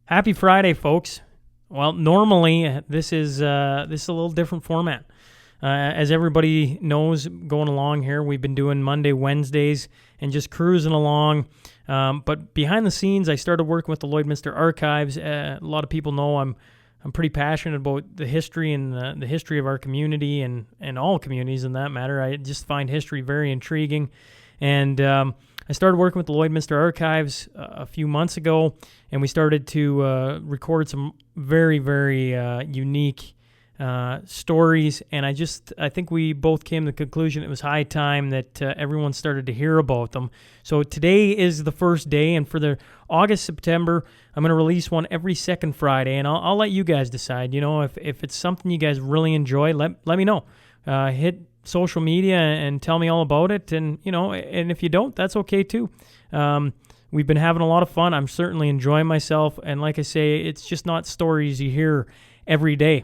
Happy Friday, folks. Well, normally this is a little different format. As everybody knows, going along here, we've been doing Monday, Wednesdays, and just cruising along. But behind the scenes, I started working with the Lloydminster Archives. A lot of people know I'm pretty passionate about the history and the history of our community and all communities, in that matter. I just find history very intriguing, and I started working with the Lloydminster Archives a few months ago, and we started to record some very, very unique stories. And I think we both came to the conclusion it was high time that everyone started to hear about them. So today is the first day, and for the August, September, I'm going to release one every second Friday, and I'll let you guys decide. You know, if it's something you guys really enjoy, let me know. Hit social media and tell me all about it, and and if you don't, that's okay too. We've been having a lot of fun. I'm certainly enjoying myself, and like I say, it's just not stories you hear every day.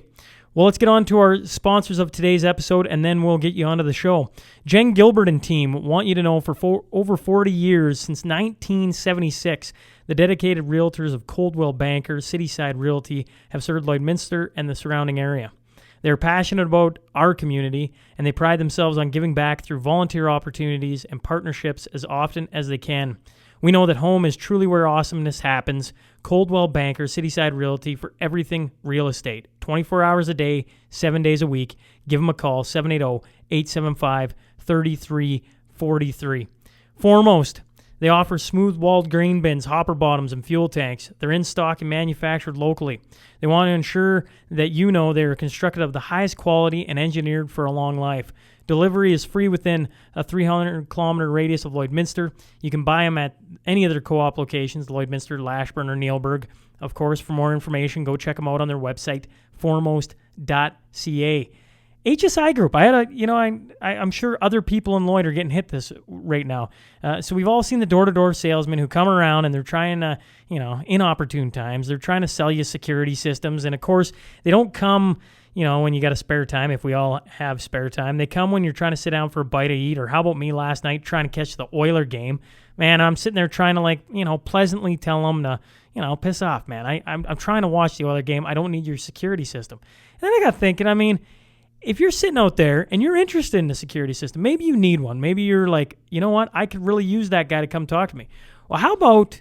Well, let's get on to our sponsors of today's episode, and then we'll get you onto the show. Jen Gilbert and team want you to know for over 40 years, since 1976, the dedicated realtors of Coldwell Banker Cityside Realty have served Lloydminster and the surrounding area. They're passionate about our community, and they pride themselves on giving back through volunteer opportunities and partnerships as often as they can. We know that home is truly where awesomeness happens. Coldwell Banker Cityside Realty for everything real estate. 24 hours a day, 7 days a week. Give them a call, 780-875-3343. Foremost, they offer smooth-walled grain bins, hopper bottoms, and fuel tanks. They're in stock and manufactured locally. They want to ensure that you know they are constructed of the highest quality and engineered for a long life. Delivery is free within a 300-kilometer radius of Lloydminster. You can buy them at any of their co-op locations, Lloydminster, Lashburn, or Neilburg. Of course, for more information, go check them out on their website, foremost.ca. HSI Group. I'm sure other people in Lloyd are getting hit this right now. So we've all seen the door-to-door salesmen who come around and they're trying to, inopportune times, they're trying to sell you security systems. And of course, they don't come, when you got a spare time, if we all have spare time. They come when you're trying to sit down for a bite to eat, or how about me last night trying to catch the Oiler game. Man, I'm sitting there trying to pleasantly tell them to, piss off, man. I'm trying to watch the Oiler game. I don't need your security system. And then I got thinking, if you're sitting out there and you're interested in a security system, maybe you need one. Maybe you're like, you know what? I could really use that guy to come talk to me. Well, how about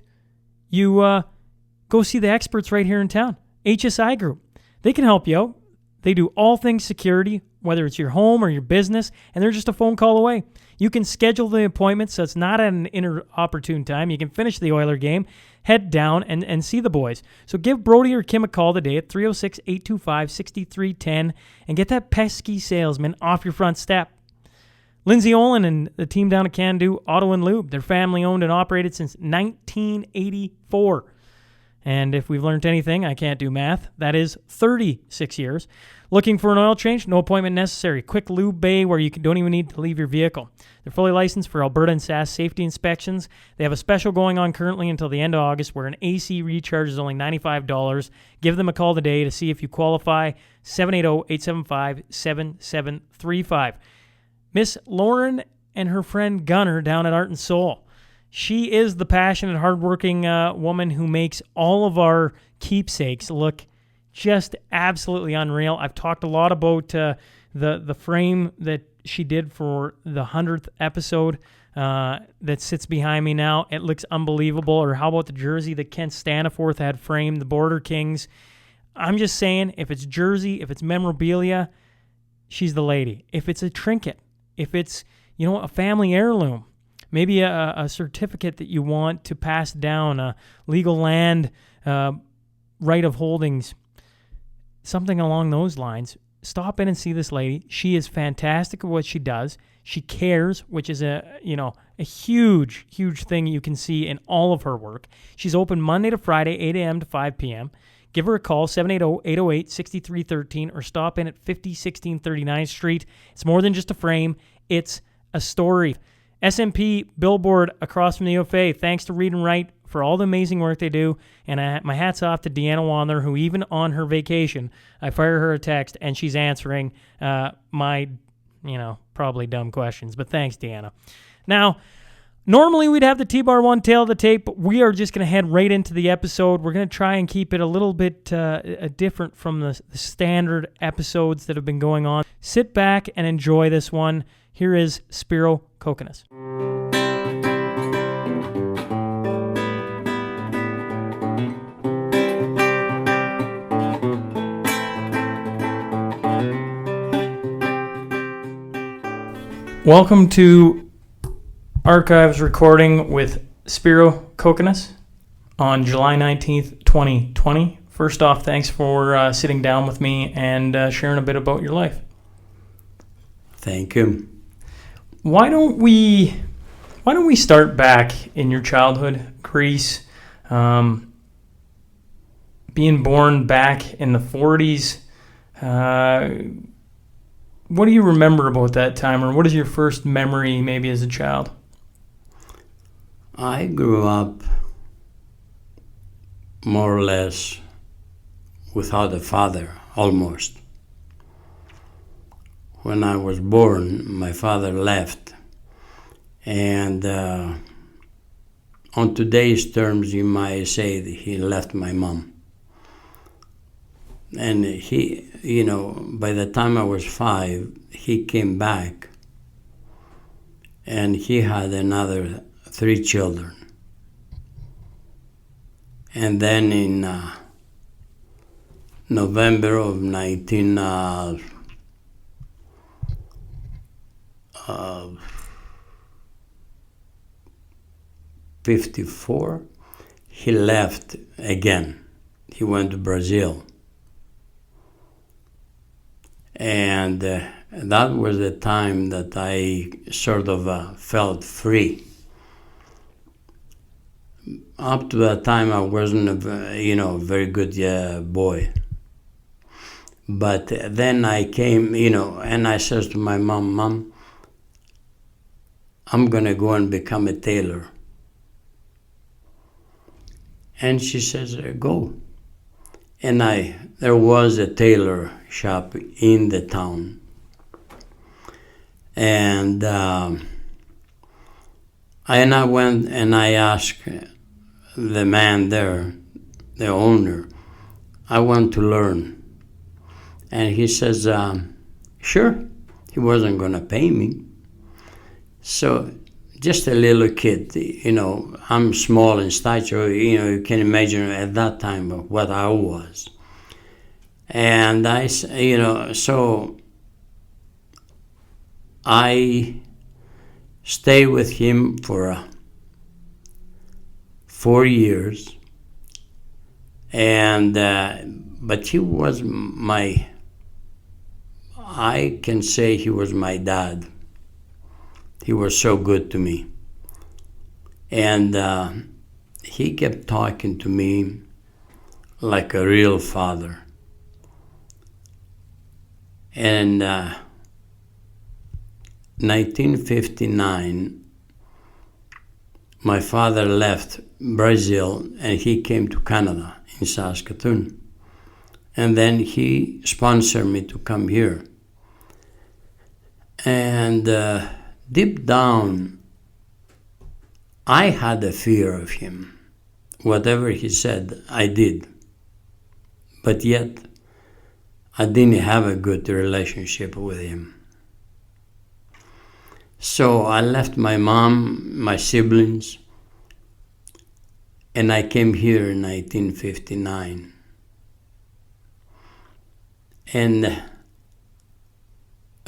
you go see the experts right here in town, HSI Group. They can help you out. They do all things security, whether it's your home or your business, and they're just a phone call away. You can schedule the appointment so it's not at an inopportune time. You can finish the Oiler game, head down, and see the boys. So give Brody or Kim a call today at 306-825-6310 and get that pesky salesman off your front step. Lindsay Olin and the team down at Can Do Auto and Lube. They're family-owned and operated since 1984. And if we've learned anything, I can't do math, that is 36 years. Looking for an oil change? No appointment necessary. Quick lube bay where you don't even need to leave your vehicle. They're fully licensed for Alberta and SAS safety inspections. They have a special going on currently until the end of August where an AC recharge is only $95. Give them a call today to see if you qualify. 780-875-7735. Miss Lauren and her friend Gunner down at Art and Soul. She is the passionate, hardworking woman who makes all of our keepsakes look just absolutely unreal. I've talked a lot about the frame that she did for the 100th episode that sits behind me now. It looks unbelievable. Or how about the jersey that Kent Staniforth had framed, the Border Kings? I'm just saying, if it's jersey, if it's memorabilia, she's the lady. If it's a trinket, if it's, a family heirloom, maybe a certificate that you want to pass down, a legal land right of holdings, something along those lines, stop in and see this lady. She is fantastic at what she does. She cares, which is a huge, huge thing you can see in all of her work. She's open Monday to Friday, 8 a.m. to 5 p.m. Give her a call, 780-808-6313, or stop in at 5016 39th Street. It's more than just a frame. It's a story. SNP Billboard across from the UFA. Thanks to Read and Write for all the amazing work they do. And my hat's off to Deanna Wandler, who even on her vacation, I fire her a text and she's answering my, probably dumb questions. But thanks, Deanna. Now, Normally we'd have the T-Bar 1 tail of the tape, but we are just going to head right into the episode. We're going to try and keep it a little bit different from the standard episodes that have been going on. Sit back and enjoy this one. Here is Spiro Kokonas. Welcome to Archives recording with Spiro Kokonas on July 19th, 2020. First off, thanks for sitting down with me and sharing a bit about your life. Thank you. Why don't we start back in your childhood, Greece, being born back in the 40s. What do you remember about that time, or what is your first memory maybe as a child? I grew up more or less without a father, almost. When I was born, my father left. And on today's terms, you might say that he left my mom. And he, by the time I was 5, he came back. And he had another 3 children. And then in November of 1954, he left again. He went to Brazil. And that was the time that I sort of felt free. Up to that time, I wasn't a very good boy. But then I came, and I said to my Mom, I'm going to go and become a tailor. And she says, go. And there was a tailor shop in the town. And I went and I asked the man there, the owner, I want to learn. And he says, sure. He wasn't going to pay me. So just a little kid, I'm small in stature, you can imagine at that time what I was. And so I stayed with him for 4 years, and but he was I can say he was my dad. He was so good to me. And he kept talking to me like a real father. And 1959, my father left Brazil and he came to Canada in Saskatoon. And then he sponsored me to come here. And deep down, I had a fear of him. Whatever he said, I did. But yet, I didn't have a good relationship with him. So I left my mom, my siblings, and I came here in 1959. And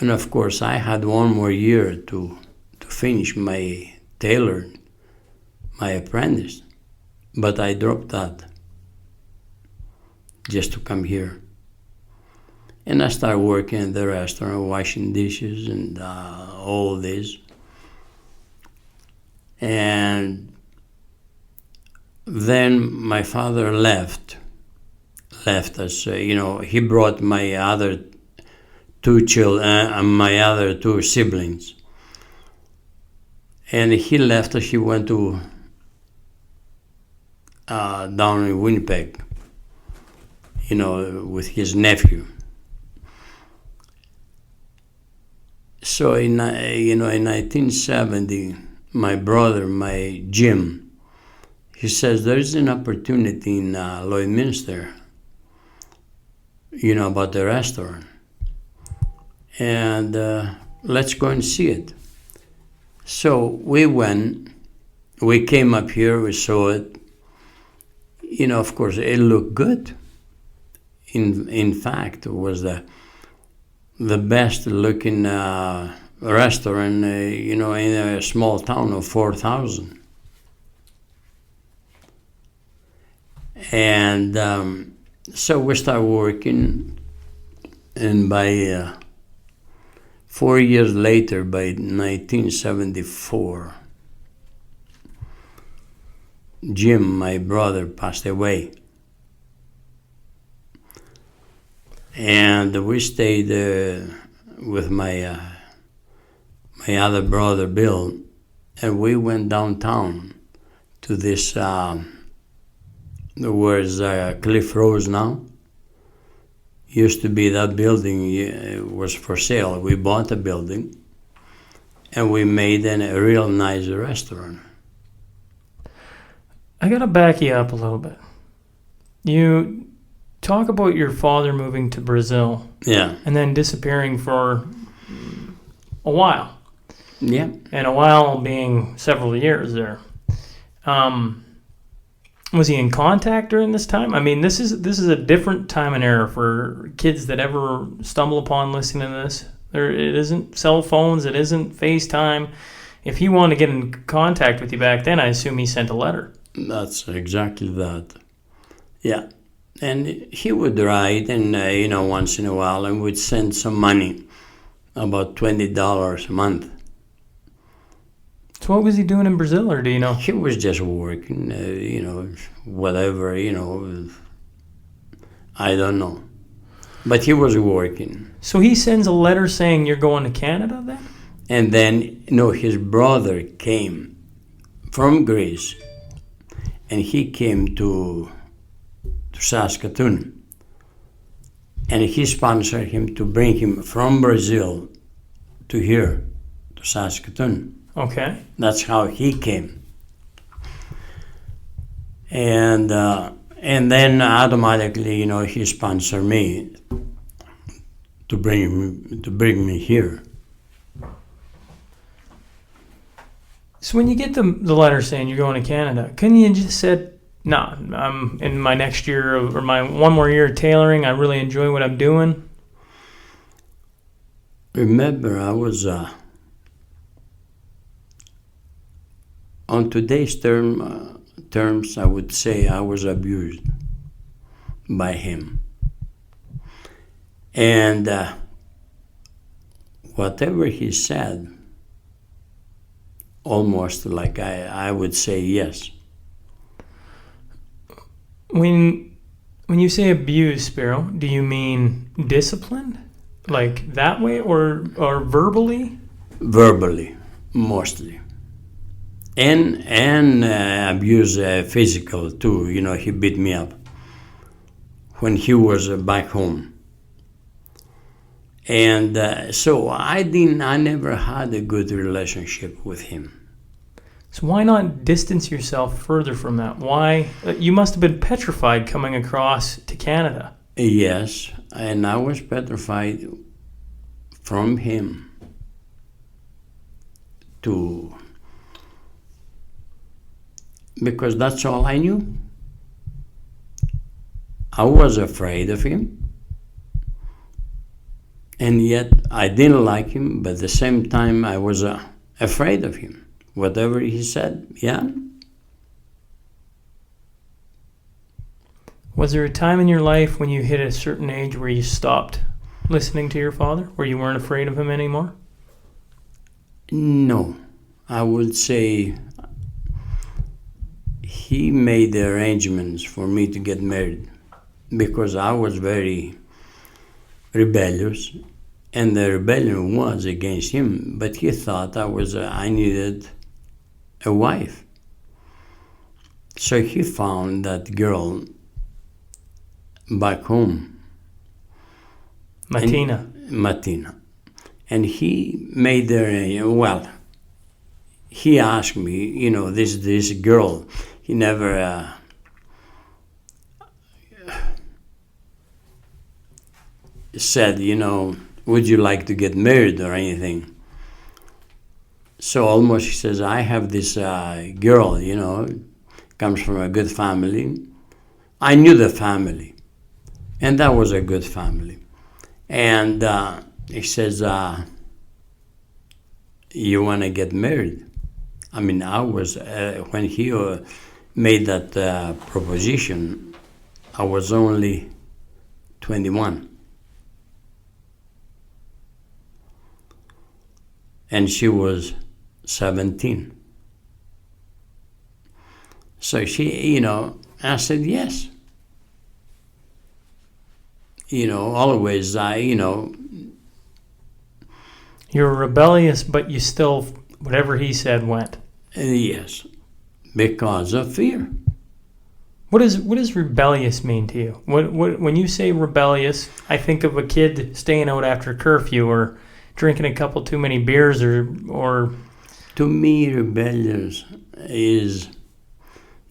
of course, I had 1 more year to finish my tailor, my apprentice. But I dropped that just to come here. And I started working in the restaurant, washing dishes and all this. And then my father left us. He brought my other 2 children, my other 2 siblings. And he left us. He went to down in Winnipeg, with his nephew. So in 1970, my brother, my Jim, he says there's an opportunity in Lloydminster, about the restaurant. And let's go and see it. So we went, we came up here, we saw it. Of course, it looked good. In fact, it was the best looking restaurant, in a small town of 4,000. And so we started working, and by 4 years later, by 1974, Jim, my brother, passed away. And we stayed with my other brother, Bill, and we went downtown to this, where's Cliff Rose now. Used to be that building was for sale. We bought the building, and we made a real nice restaurant. I gotta back you up a little bit. You talk about your father moving to Brazil. Yeah. And then disappearing for a while. Yeah. And a while being several years there. Was he in contact during this time? I mean, this is a different time and era for kids that ever stumble upon listening to this. It isn't cell phones. It isn't FaceTime. If he wanted to get in contact with you back then, I assume he sent a letter. That's exactly that. Yeah. And he would write, and once in a while, and would send some money, about $20 a month. So what was he doing in Brazil, or do you know? He was just working, whatever, I don't know. But he was working. So he sends a letter saying you're going to Canada then? And then, his brother came from Greece, and he came to Saskatoon. And he sponsored him to bring him from Brazil to here, to Saskatoon. Okay. That's how he came. And then automatically, he sponsored me to bring me here. So when you get the letter saying you're going to Canada, couldn't you just said, "Nah, I'm in my next year or my one more year of tailoring. I really enjoy what I'm doing"? Remember, I was on today's terms, I would say I was abused by him. And whatever he said, almost like I would say yes. When you say abuse, Spiro, do you mean disciplined? Like that way or verbally? Verbally, mostly. And abuse physical too. He beat me up when he was back home. And so I never had a good relationship with him. So why not distance yourself further from that? Why? You must have been petrified coming across to Canada. Yes, and I was petrified from him because that's all I knew. I was afraid of him, and yet I didn't like him, but at the same time I was afraid of him. Whatever he said, yeah. Was there a time in your life when you hit a certain age where you stopped listening to your father, where you weren't afraid of him anymore? No, I would say he made the arrangements for me to get married because I was very rebellious, and the rebellion was against him, but he thought I needed a wife. So he found that girl back home. Martina. And he made the, he asked me, this girl, he never said, would you like to get married or anything? So almost he says, I have this girl, comes from a good family. I knew the family, and that was a good family. And he says, you want to get married? I mean, I was, when he made that proposition, I was only 21. And she was 17. So she, I said yes. Always, You're rebellious, but you still, whatever he said went. Yes, because of fear. What does rebellious mean to you? What when you say rebellious, I think of a kid staying out after curfew or drinking a couple too many beers or. To me, rebellious is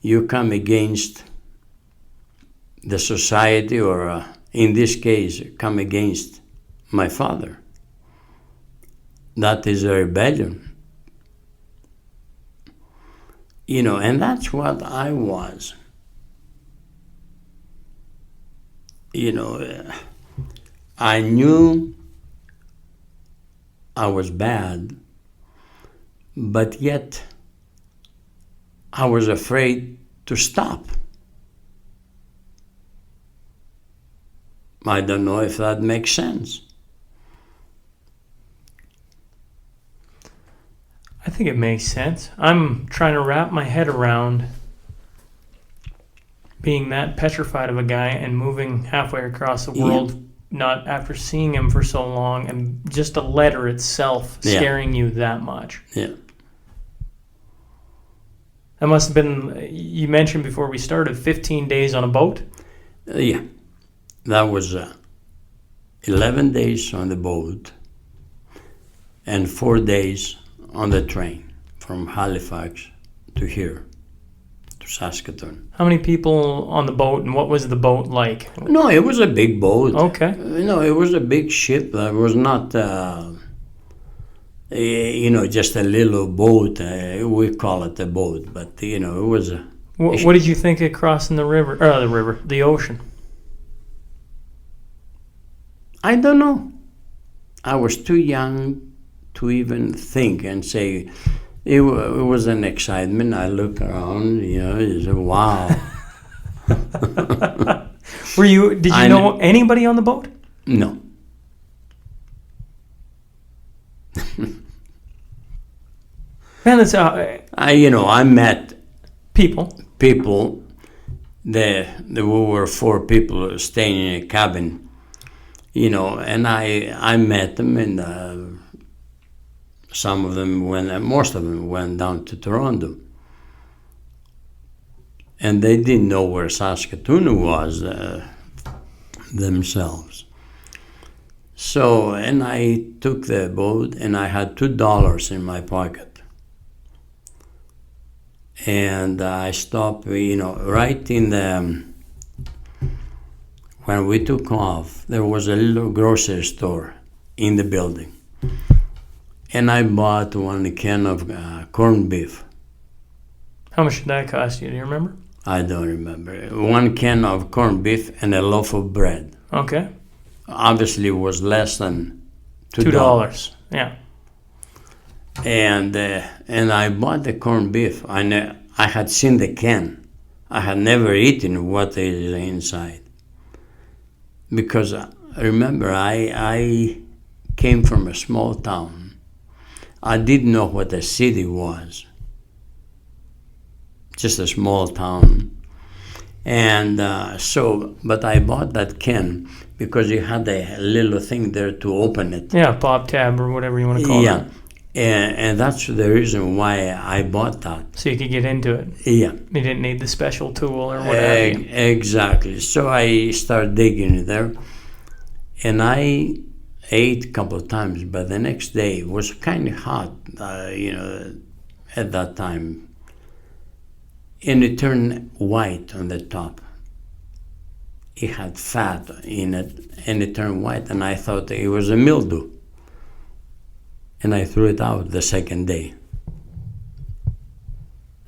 you come against the society, or in this case, come against my father. That is a rebellion. And that's what I was. I knew I was bad, but yet I was afraid to stop. I don't know if that makes sense. I think it makes sense. I'm trying to wrap my head around being that petrified of a guy and moving halfway across the world, not after seeing him for so long, and just a letter itself scaring you that much. Yeah. That must have been, you mentioned before we started, 15 days on a boat? Yeah. That was 11 days on the boat and 4 days on the train from Halifax to here, to Saskatoon. How many people on the boat, and what was the boat like? No, it was a big boat. Okay. It was a big ship. It was not, just a little boat. We call it a boat, but, it was a... What did you think of crossing the ocean? I don't know. I was too young to even think and say, it was an excitement. I look around, I said, wow. Did you know anybody on the boat? No. Man, that's I met people. There were 4 people staying in a cabin, and I met them, and most of them went down to Toronto. And they didn't know where Saskatoon was themselves. So, and I took the boat, and I had $2 in my pocket. And I stopped, right in when we took off, there was a little grocery store in the building. And I bought 1 can of corned beef. How much did that cost you? Do you remember? I don't remember. 1 can of corned beef and a loaf of bread. Okay. Obviously, it was less than $2. Yeah. And I bought the corned beef. I had seen the can. I had never eaten what is inside. Because remember, I came from a small town. I didn't know what a city was. Just a small town. And but I bought that can because you had a little thing there to open it. Yeah, pop tab or whatever you want to call it. Yeah, and that's the reason why I bought that. So you could get into it. Yeah. You didn't need the special tool or whatever. Exactly. So I started digging in there, and I ate a couple of times, but the next day it was kind of hot, at that time, and it turned white on the top. It had fat in it, and it turned white, and I thought it was a mildew. And I threw it out the second day.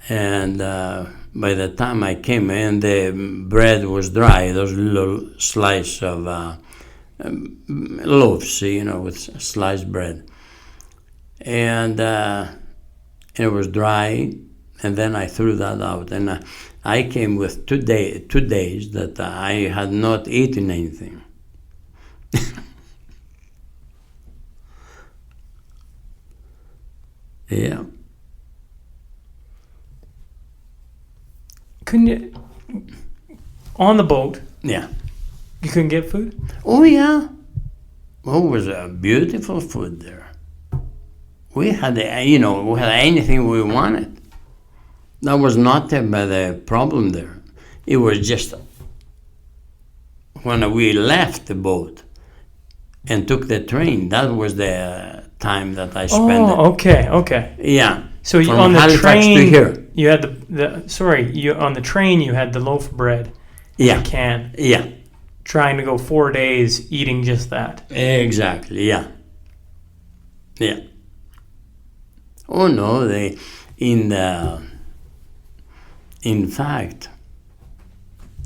And by the time I came in, the bread was dry, those little slices of loaves, with sliced bread. And it was dry, and then I threw that out. And I came with 2 days that I had not eaten anything. Yeah. Couldn't you, on the boat, Yeah. you couldn't get food? Oh, yeah. Oh, it was a beautiful food there. We had, we had anything we wanted. That was not the problem there. It was just when we left the boat and took the train, that was the time that I spent. Oh, okay. Yeah. So you, From on the Halifax train, to here. you had on the train you had the loaf of bread, Yeah. a can, Yeah. trying to go 4 days eating just that. Exactly. Yeah. Yeah. Oh no, in fact,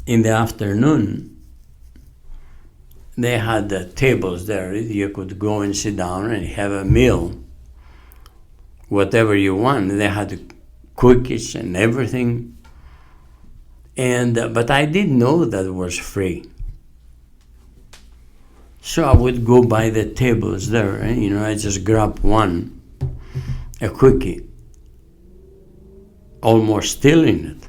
in the afternoon, they had the tables there. You could go and sit down and have a meal, whatever you want. They had cookies and everything. And but I didn't know that it was free. So I would go by the tables there, and I just grab one, a cookie, almost stealing it.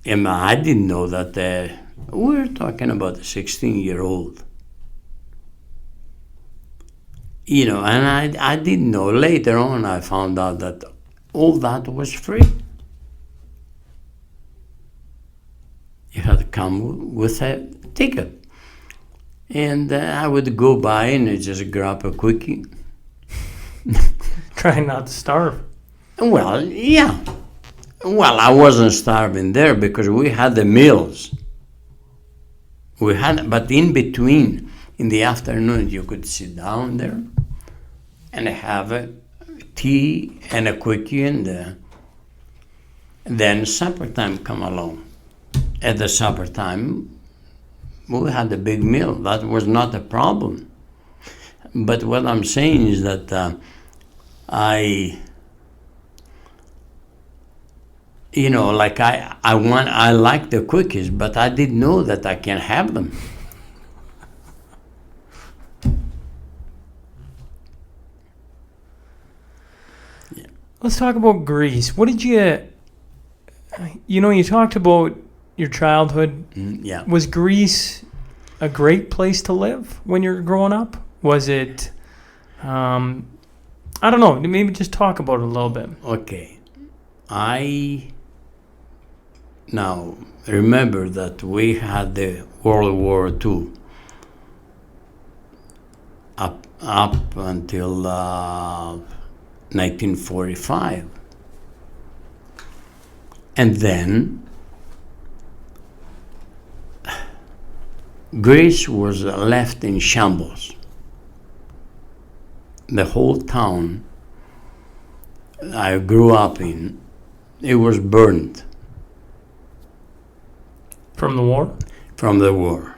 And I didn't know that we're talking about a 16-year-old. And I didn't know. Later on, I found out that all that was free. You had to come with a ticket. And I would go by and just grab a quickie. Trying not to starve. Well, yeah. Well, I wasn't starving there because we had the meals. But in between, in the afternoon, you could sit down there and have a tea and a quickie, and then supper time come along. At the supper time, we had a big meal. That was not a problem. But what I'm saying is that I like the cookies, but I didn't know that I can have them. Yeah. Let's talk about Greece. What did you talked about your childhood. Yeah. Was Greece a great place to live when you were growing up? Was it, I don't know, maybe just talk about it a little bit. Okay. I now remember that we had the World War II up until 1945. And then Greece was left in shambles. The whole town I grew up in, it was burned. From the war? From the war.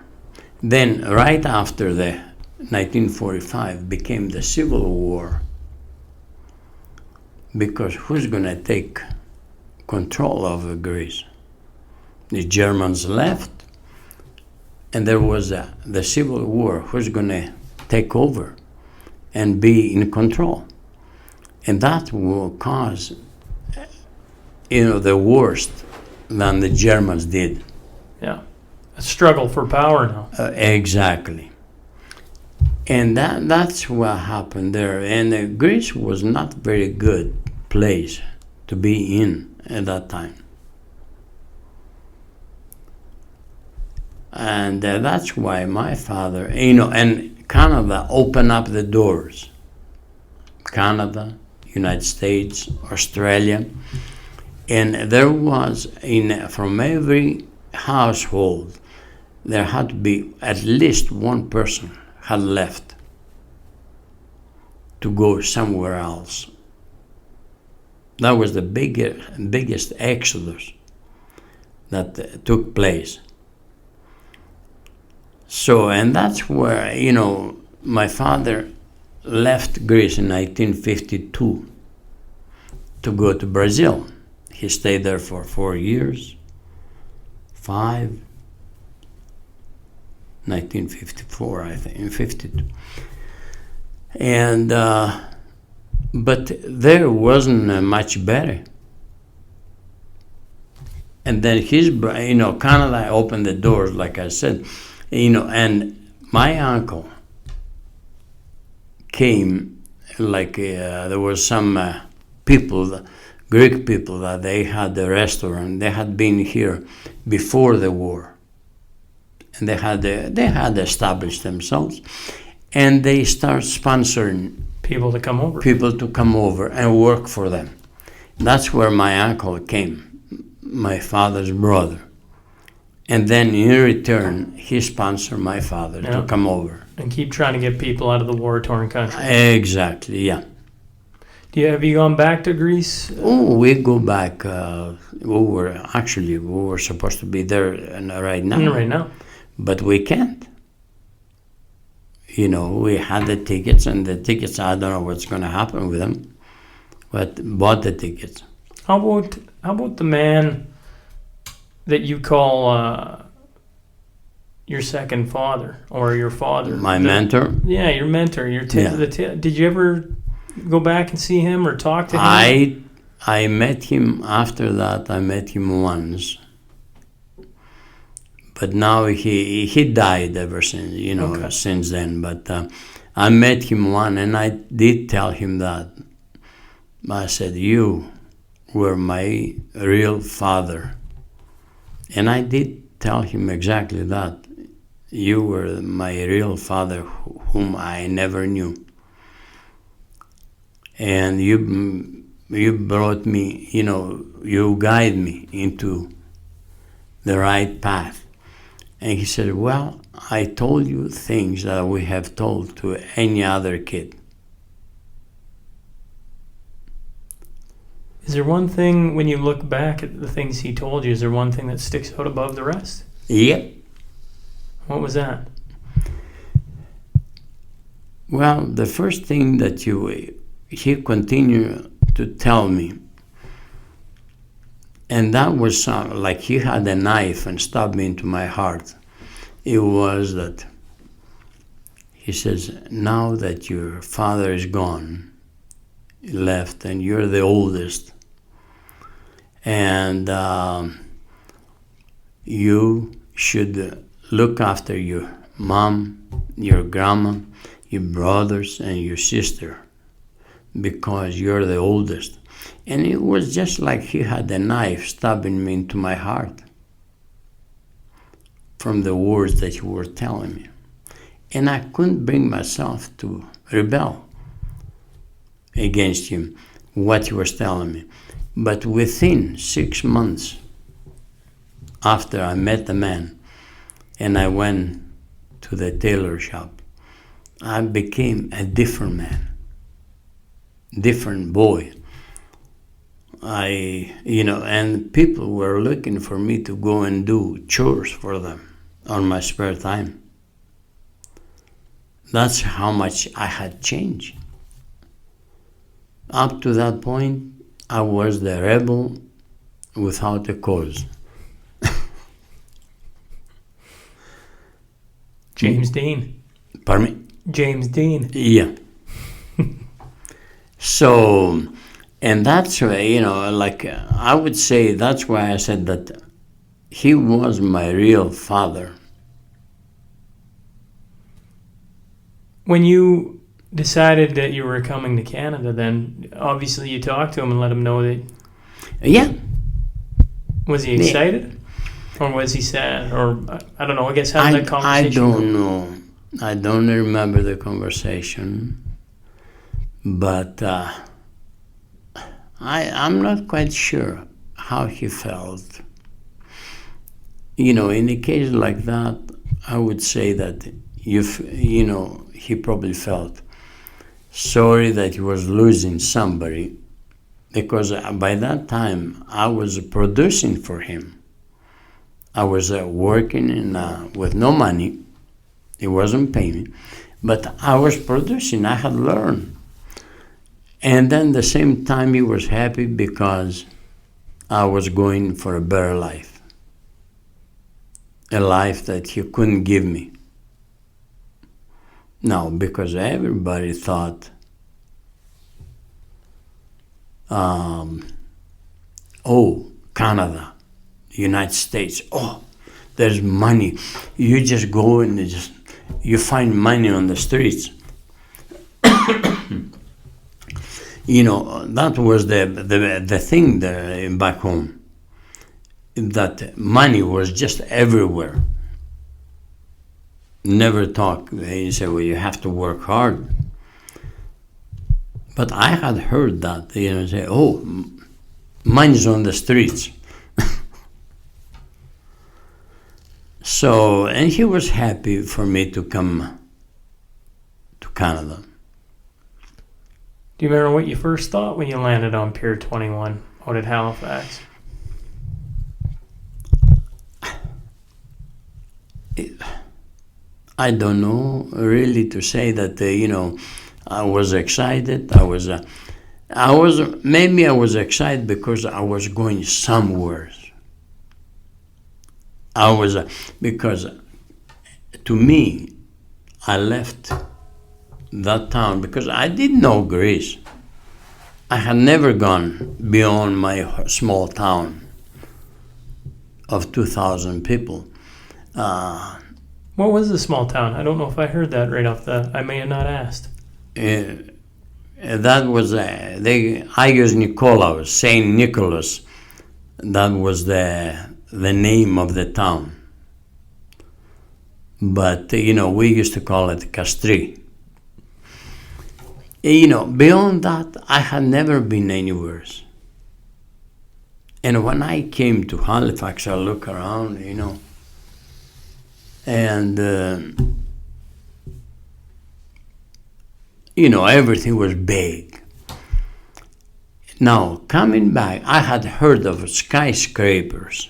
Then, right after the 1945 became the Civil War, because who's going to take control of Greece? The Germans left, and there was the Civil War. Who's going to take over and be in control? And that will cause, the worst than the Germans did. Yeah. A struggle for power now. Exactly. And that's what happened there. And Greece was not a very good place to be in at that time. And that's why my father, and Canada opened up the doors. Canada, United States, Australia, and there was from every household there had to be at least one person had left to go somewhere else. That was the biggest exodus that took place. So, and that's where, my father left Greece in 1952 to go to Brazil. He stayed there for 4 years, 1954, I think, in 52. And, but there wasn't much better. And then Canada opened the doors, like I said, and my uncle came, there was some people, Greek people, that they had a restaurant. They had been here before the war, and they had established themselves, and they start sponsoring People to come over and work for them. That's where my uncle came, my father's brother. And then in return, he sponsored my father to come over. And keep trying to get people out of the war-torn country. Exactly, yeah. Have you gone back to Greece? Oh, we go back. We were supposed to be there right now. Right now. But we can't. We had the tickets, and the tickets, I don't know what's going to happen with them, but bought the tickets. How about the man that you call your second father, or your father? My mentor? Yeah, your mentor. Did you ever go back and see him or talk to him? I met him after that. I met him once. But now he died ever since, since then. But I met him once, and I did tell him that. I said, you were my real father. And I did tell him exactly that. You were my real father, whom I never knew. And you brought me, you guide me into the right path. And he said, well, I told you things that we have told to any other kid. Is there one thing, when you look back at the things he told you, is there one thing that sticks out above the rest? Yep. What was that? Well, the first thing that he continued to tell me, and that was like he had a knife and stabbed me into my heart. It was that he says, now that your father is gone, left, and you're the oldest, and you should look after your mom, your grandma, your brothers, and your sister, because you're the oldest. And it was just like he had a knife stabbing me into my heart from the words that you were telling me. And I couldn't bring myself to rebel against him, what he was telling me. But within 6 months after I met the man and I went to the tailor shop, I became a different man, different boy. And people were looking for me to go and do chores for them on my spare time. That's how much I had changed. Up to that point, I was the rebel without a cause. James Dean. Pardon me? James Dean. Yeah. So, and that's why, I would say that's why I said that he was my real father. When you decided that you were coming to Canada, then obviously you talked to him and let him know that. Yeah. Was he excited, or was he sad, or I don't know? I guess how did that conversation I don't know. I don't remember the conversation, but I'm not quite sure how he felt. In a case like that, I would say that he probably felt sorry that he was losing somebody, because by that time I was producing for him. I was working with no money. He wasn't paying me, but I was producing. I had learned. And then at the same time he was happy because I was going for a better life. A life that he couldn't give me. No, because everybody thought, Canada, United States, there's money. You just go and you find money on the streets. That was the thing there back home, that money was just everywhere. Never talk. They say, well, you have to work hard. But I had heard that, say, money's on the streets. So, and he was happy for me to come to Canada. Do you remember what you first thought when you landed on Pier 21 out at Halifax? I don't know really to say that, I was excited. I was excited because I was going somewhere. Because to me, I left that town because I didn't know Greece. I had never gone beyond my small town of 2,000 people. What was the small town? I don't know if I heard that right off I may have not asked. That was Agios Nikolaos, Saint Nicholas. That was the name of the town. But we used to call it Castri. Beyond that, I had never been anywhere. And when I came to Halifax, I looked around, and everything was big. Now, coming back, I had heard of skyscrapers.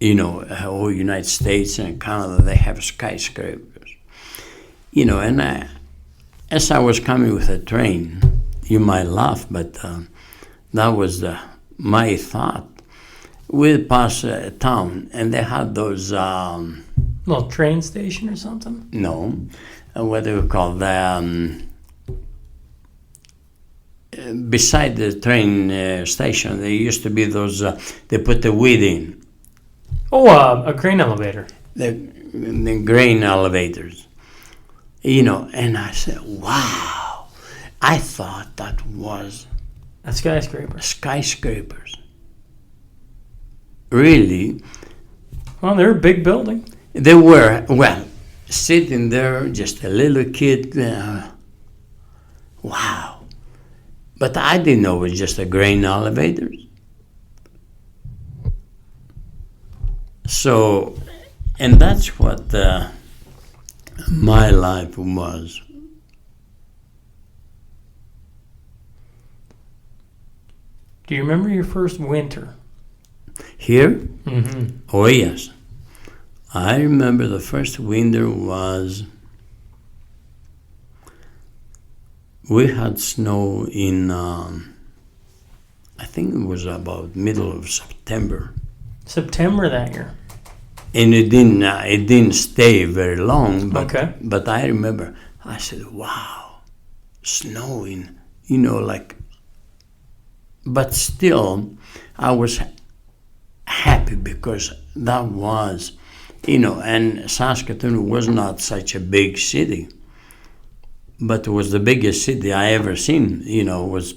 United States and Canada, they have skyscrapers. And as I was coming with a train, you might laugh, but that was my thought. We'd pass a town, and they had those... little train station or something? No. What do we call that? Beside the train station, there used to be those... they put the weed in. A grain elevator. The grain elevators. And I said, wow. I thought that was... A skyscraper. Skyscrapers. Really? Well, they're a big building. They were, sitting there, just a little kid. Wow. But I didn't know it was just a grain elevator. So, and that's what my life was. Do you remember your first winter? Here? Mm-hmm. Oh, yes. I remember the first winter was... We had snow in, I think it was about middle of September. September that year? And it didn't stay very long, but, okay. But I remember, I said, wow, snowing, but still, I was happy because that was, and Saskatoon was not such a big city, but it was the biggest city I ever seen, was,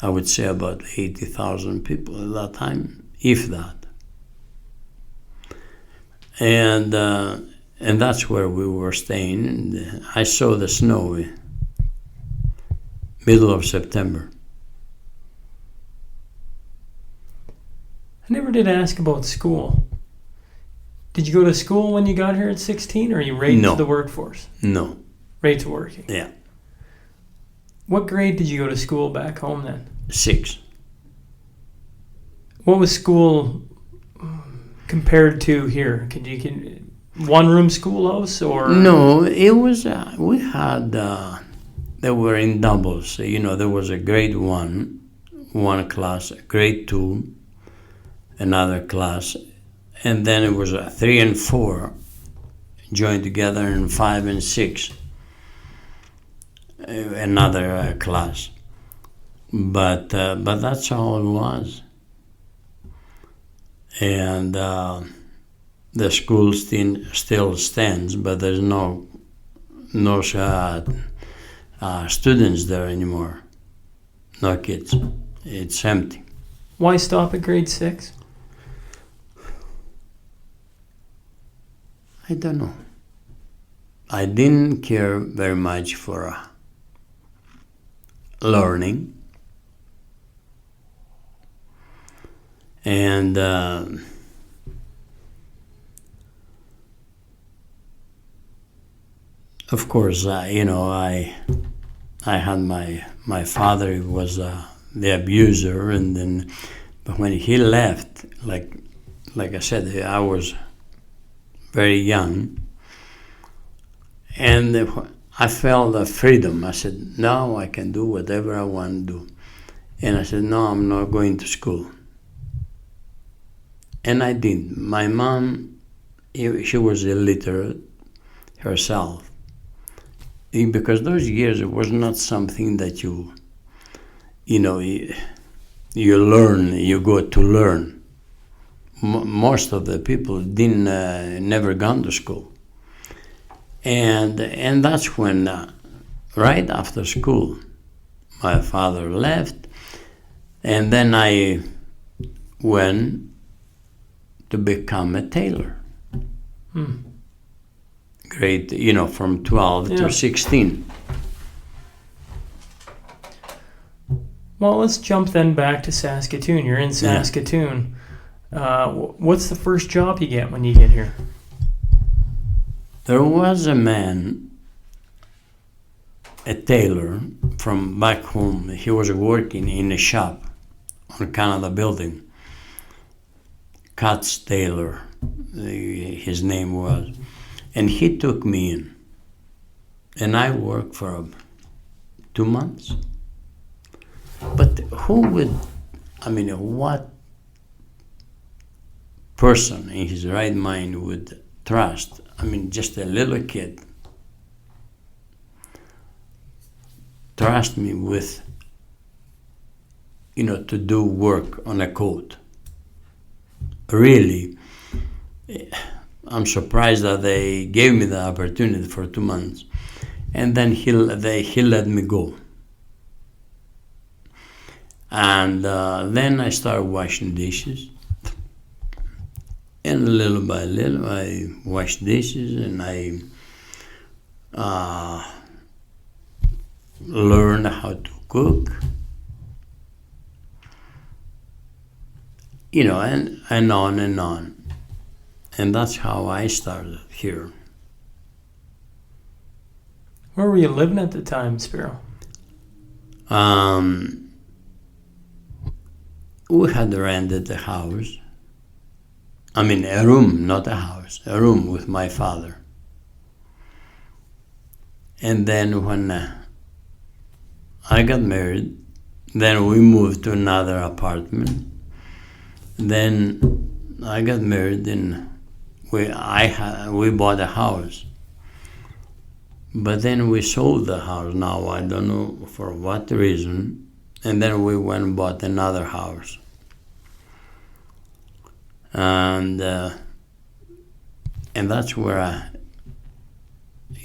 I would say, about 80,000 people at that time, if that. And that's where we were staying, and I saw the snow middle of September. I never did ask about school. Did you go to school when you got here at 16, or are you right No. to the workforce? No. Right to working. Yeah. What grade did you go to school back home then? 6. What was school compared to here? Can one-room schoolhouse or? No, it was, we had, they were in doubles. There was a grade 1, one class, grade 2, another class, and then it was 3 and 4 joined together, and 5 and 6, another class. But that's all it was. And the school still stands, but there's no students there anymore. No kids. It's empty. Why stop at grade 6? I don't know. I didn't care very much for learning. And of course, I had my father, who was the abuser, and then but when he left, like I said, I was very young, and I felt the freedom. I said, now I can do whatever I want to do. And I said, no, I'm not going to school. And I did. My mom, she was illiterate herself. Because those years, it was not something that you learn, you go to learn. Most of the people never gone to school. And that's when, right after school, my father left, and then I went to become a tailor. Grade, from 12 to 16. Well, let's jump then back to Saskatoon. You're in Saskatoon. What's the first job you get when you get here? There was a man, a tailor from back home. He was working in a shop on Canada Building. Katz Taylor, his name was. And he took me in. And I worked for 2 months. But what person in his right mind would trust, just a little kid, trust me with, to do work on a coat? Really, I'm surprised that they gave me the opportunity for 2 months. And then he let me go. And then I started washing dishes. And little by little, I washed dishes, and I learned how to cook. And on and on. And that's how I started here. Where were you living at the time, Spiro? We had rented a house. A room, not a house. A room with my father. And then when I got married, then we moved to another apartment. Then I got married, and we bought a house. But then we sold the house. Now I don't know for what reason. And then we went and bought another house. And that's where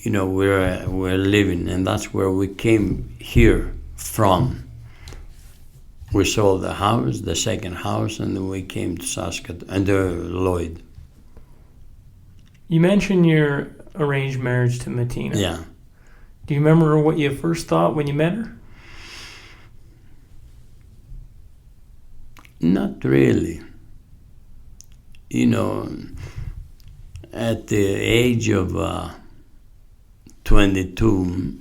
we're living, and that's where we came here from. We sold the house, the second house, and then we came to Saskatoon and Lloyd. You mentioned your arranged marriage to Martina. Yeah. Do you remember what you first thought when you met her? Not really. You know, at the age of 22,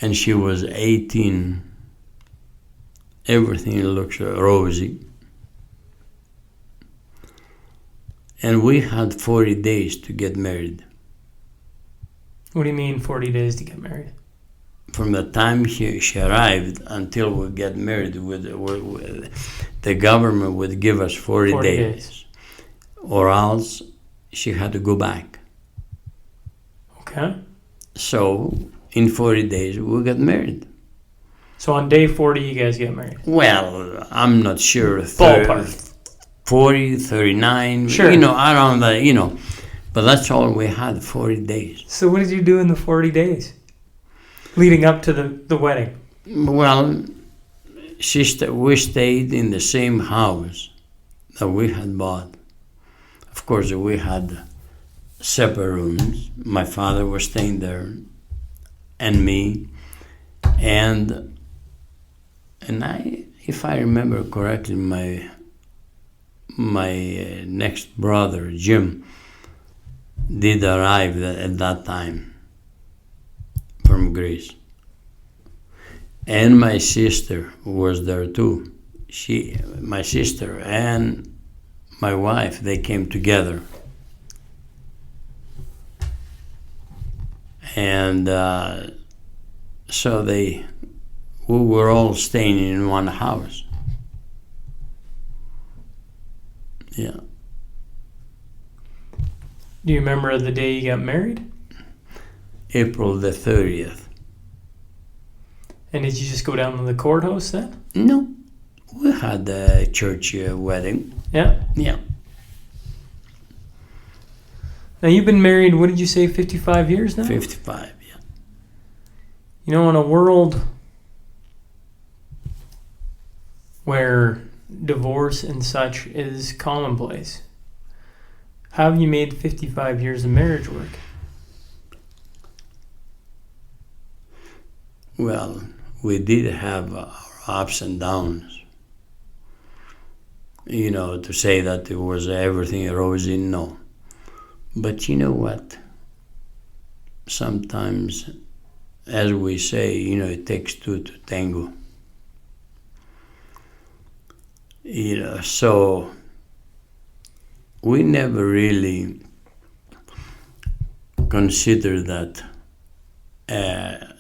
and she was 18, everything looks rosy. And we had 40 days to get married. What do you mean 40 days to get married? From the time she arrived until we get married, the government would give us 40 days. Or else she had to go back. Okay. So in 40 days we got married. So on day 40 you guys get married? Well, I'm not sure. Ballpark. 40, 39, sure. Around that, But that's all we had, 40 days. So what did you do in the 40 days? Leading up to the wedding? Well, we stayed in the same house that we had bought. Of course, we had separate rooms. My father was staying there, and me, and I, if I remember correctly, my next brother, Jim, did arrive at that time from Greece. And my sister was there too. My sister and my wife, they came together. And so we were all staying in one house. Yeah. Do you remember the day you got married? April the 30th. And did you just go down to the courthouse then? No, we had a church wedding. Yeah? Yeah. Now you've been married, what did you say, 55 years now? 55, yeah. In a world where divorce and such is commonplace, how have you made 55 years of marriage work? Well, we did have our ups and downs. To say that it was everything rosy, no. But you know what? Sometimes, as we say, it takes two to tango. So we never really considered that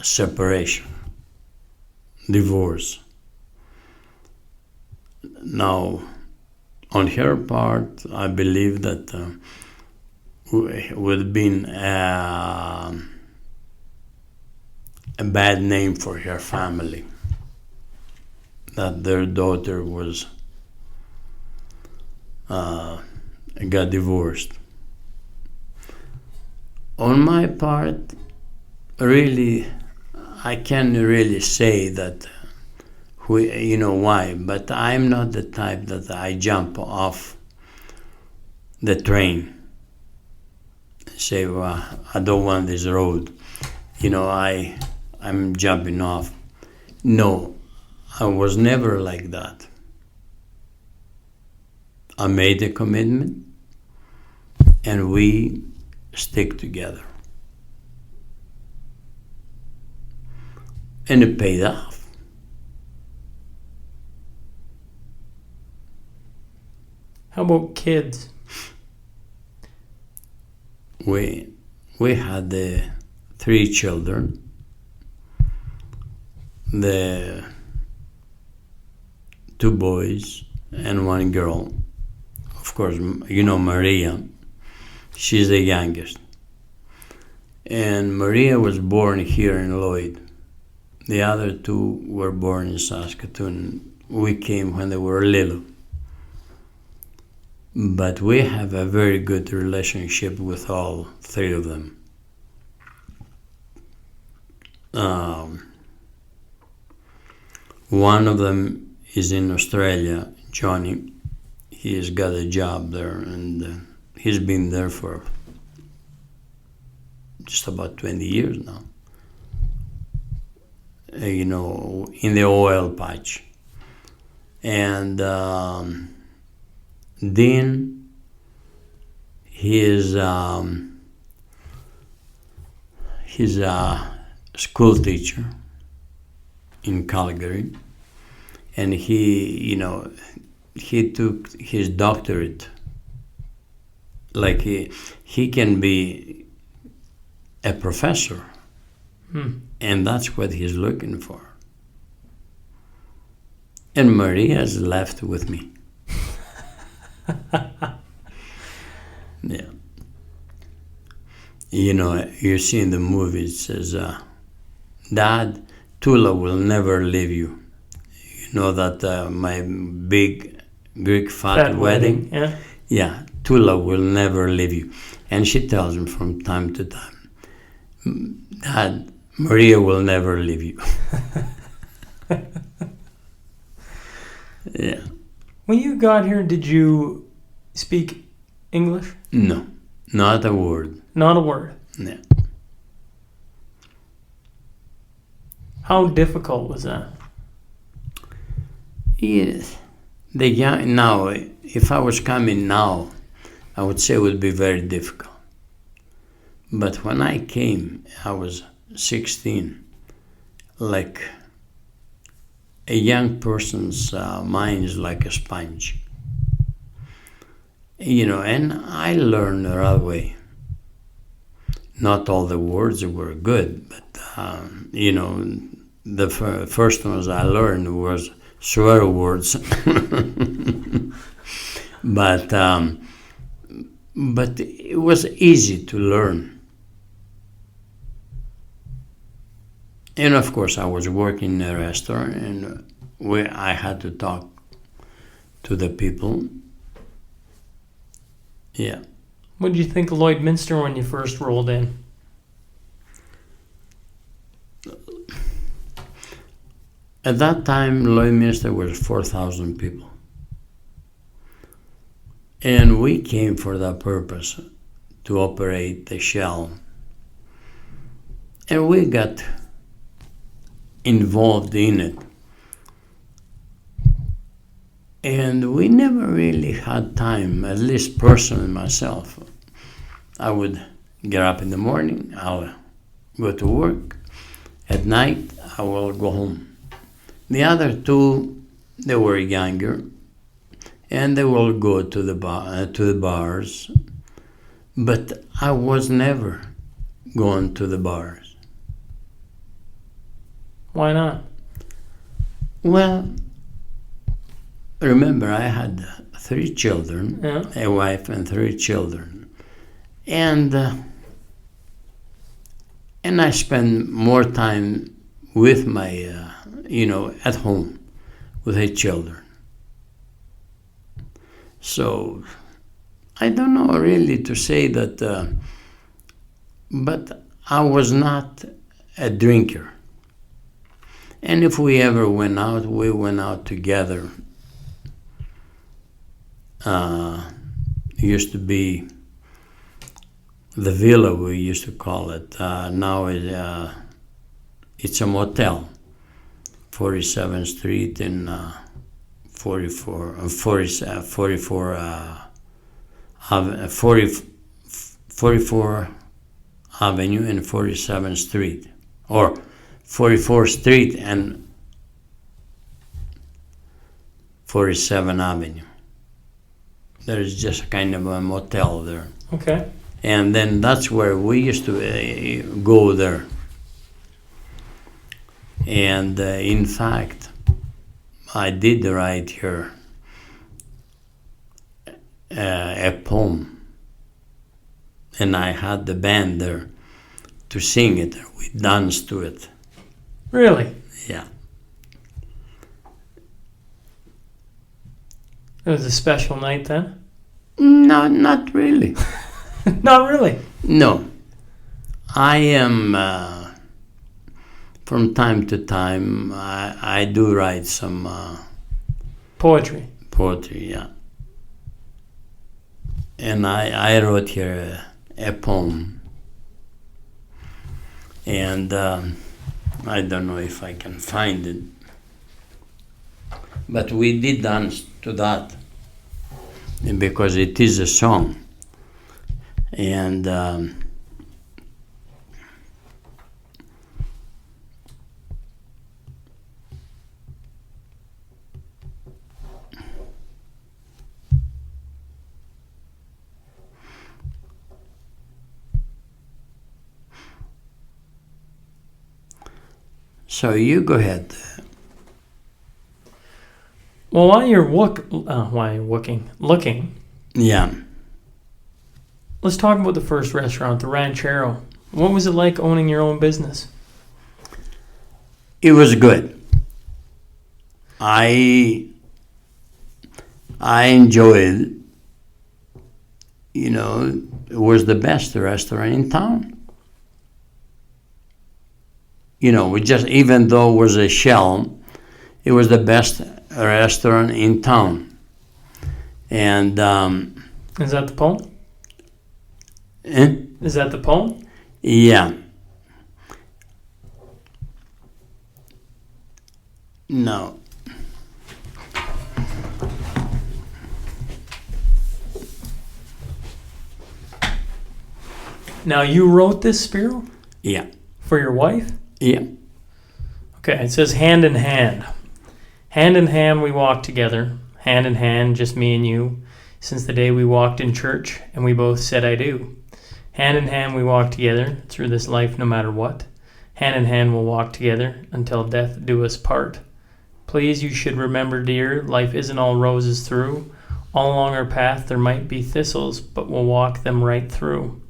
separation, divorce. Now, on her part, I believe that would have been a bad name for her family, that their daughter got divorced. On my part, really, I can't really say that why, but I'm not the type that I jump off the train and say, well, I don't want this road. I'm jumping off. No, I was never like that. I made a commitment and we stick together. And it paid off. How about kids? We had 3 children. The 2 boys and 1 girl. Of course, Maria. She's the youngest. And Maria was born here in Lloyd. The other 2 were born in Saskatoon. We came when they were little. But we have a very good relationship with all 3 of them. One of them is in Australia, Johnny. He has got a job there, and he's been there for just about 20 years now. in the oil patch. And Dean, he's a school teacher in Calgary, and he took his doctorate. Like he can be a professor, and that's what he's looking for. And Maria's left with me. Yeah. You see in the movie, it says, Dad, Tula will never leave you. You know that my big Greek fat wedding? Yeah. Yeah, Tula will never leave you. And she tells him from time to time, Dad, Maria will never leave you. Yeah. When you got here, did you speak English? No, not a word. Not a word. No. How difficult was that? Yes. Now, if I was coming now, I would say it would be very difficult. But when I came, I was 16. Like a young person's mind is like a sponge. And I learned the right way. Not all the words were good, but, the first ones I learned was swear words. But it was easy to learn. And of course, I was working in a restaurant, and I had to talk to the people. Yeah. What did you think of Lloydminster when you first rolled in? At that time, Lloydminster was 4,000 people. And we came for that purpose, to operate the shell. And we got involved in it. And we never really had time, at least personally myself. I would get up in the morning, I'll go to work. At night, I will go home. The other two, they were younger, and they will go to the bars. But I was never going to the bars. Why not? Well, remember, I had 3 children, Yeah. a wife and 3 children. And I spend more time with my, at home with the children. So I don't know really to say that, but I was not a drinker. And if we ever went out, we went out together. Used to be the villa, we used to call it. Now it's a motel, 47th Street and 44 Avenue and 47th Street, or 44th Street and 47th Avenue. There's just kind of a motel there. Okay. And then that's where we used to go there. And in fact, I did write here a poem. And I had the band there to sing it. We danced to it. Really? Yeah. It was a special night then? No, not really. Not really. No. I am, from time to time, I do write some Poetry. poetry, yeah. And I wrote here a poem. And I don't know if I can find it. But we did dance to that because it is a song. And so you go ahead. Well, while you're looking, Yeah. let's talk about the first restaurant, the Ranchero. What was it like owning your own business? It was good. I enjoyed, it was the best restaurant in town. Even though it was a shell, it was the best restaurant in town. And Is that the poem? Is that the poem? Yeah. No. Now, you wrote this, Spiro? Yeah. For your wife? Yeah. Okay, it says hand in hand. Hand in hand we walk together, hand in hand, just me and you, since the day we walked in church and we both said I do. Hand in hand we walk together through this life no matter what. Hand in hand we'll walk together until death do us part. Please, you should remember, dear, life isn't all roses through. All along our path there might be thistles, but we'll walk them right through.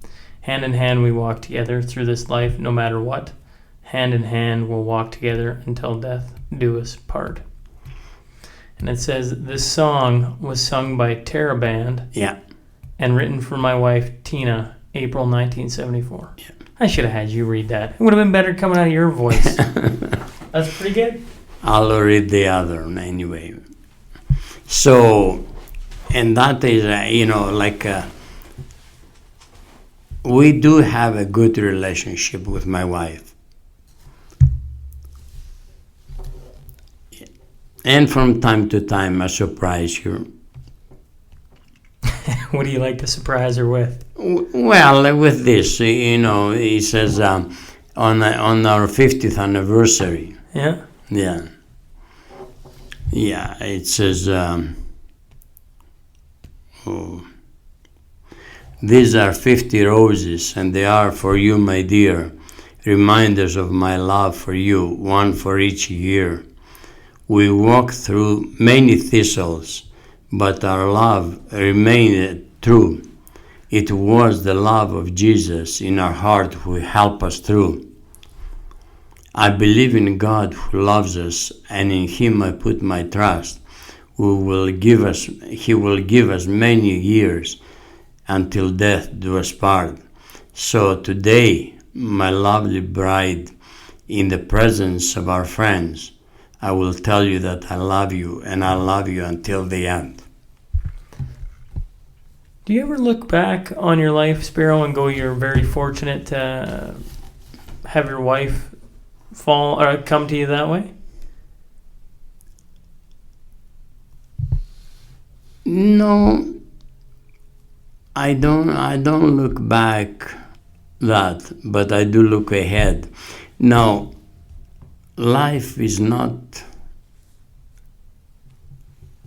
Hand in hand we walk together through this life no matter what. Hand in hand we'll walk together until death do us part. And it says this song was sung by Terra Band. Yeah. And written for my wife Tina, April 1974. Yeah. I should have had you read that. It would have been better coming out of your voice. That's pretty good. I'll read the other one anyway. So, and that is, we do have a good relationship with my wife. And from time to time, I surprise her. What do you like to surprise her with? Well, with this, he says on our 50th anniversary. Yeah? Yeah. Yeah, it says, these are 50 roses, and they are for you, my dear, reminders of my love for you, one for each year. We walked through many thistles, but our love remained true. It was the love of Jesus in our heart who helped us through. I believe in God who loves us, and in Him I put my trust. He will give us many years until death do us part. So today, my lovely bride, in the presence of our friends, I will tell you that I love you, and I love you until the end. Do you ever look back on your life, Spiro, and go, you're very fortunate to have your wife fall or come to you that way? No, I don't look back that, but I do look ahead. Now, life is not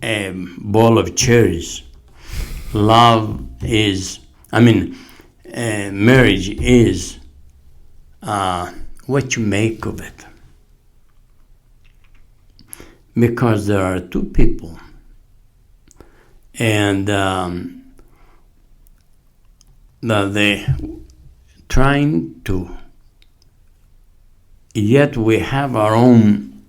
a bowl of cherries. Love is, marriage is what you make of it. Because there are two people, and they trying to, yet we have our own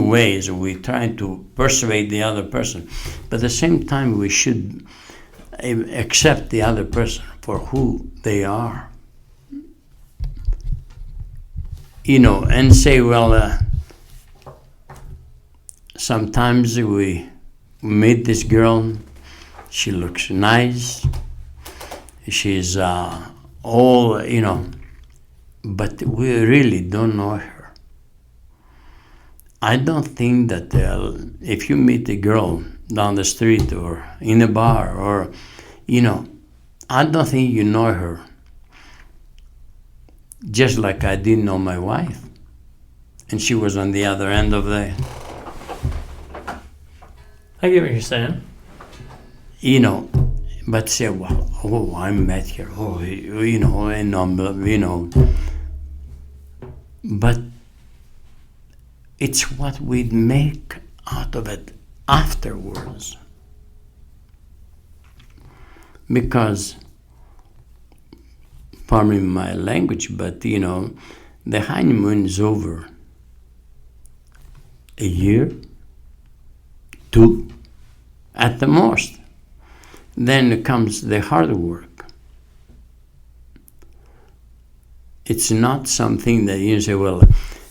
ways. We try to persuade the other person, but at the same time we should accept the other person for who they are. And say, well, sometimes we meet this girl, she looks nice, she's all, but we really don't know her. I don't think that if you meet a girl down the street or in a bar or, I don't think you know her. Just like I didn't know my wife. And she was on the other end of the, I get what you're saying. But say, well, I met her, and but it's what we make out of it afterwards. Because, pardon me my language, but the honeymoon is over. A year, 2, at the most. Then comes the hard work. It's not something that you say, well,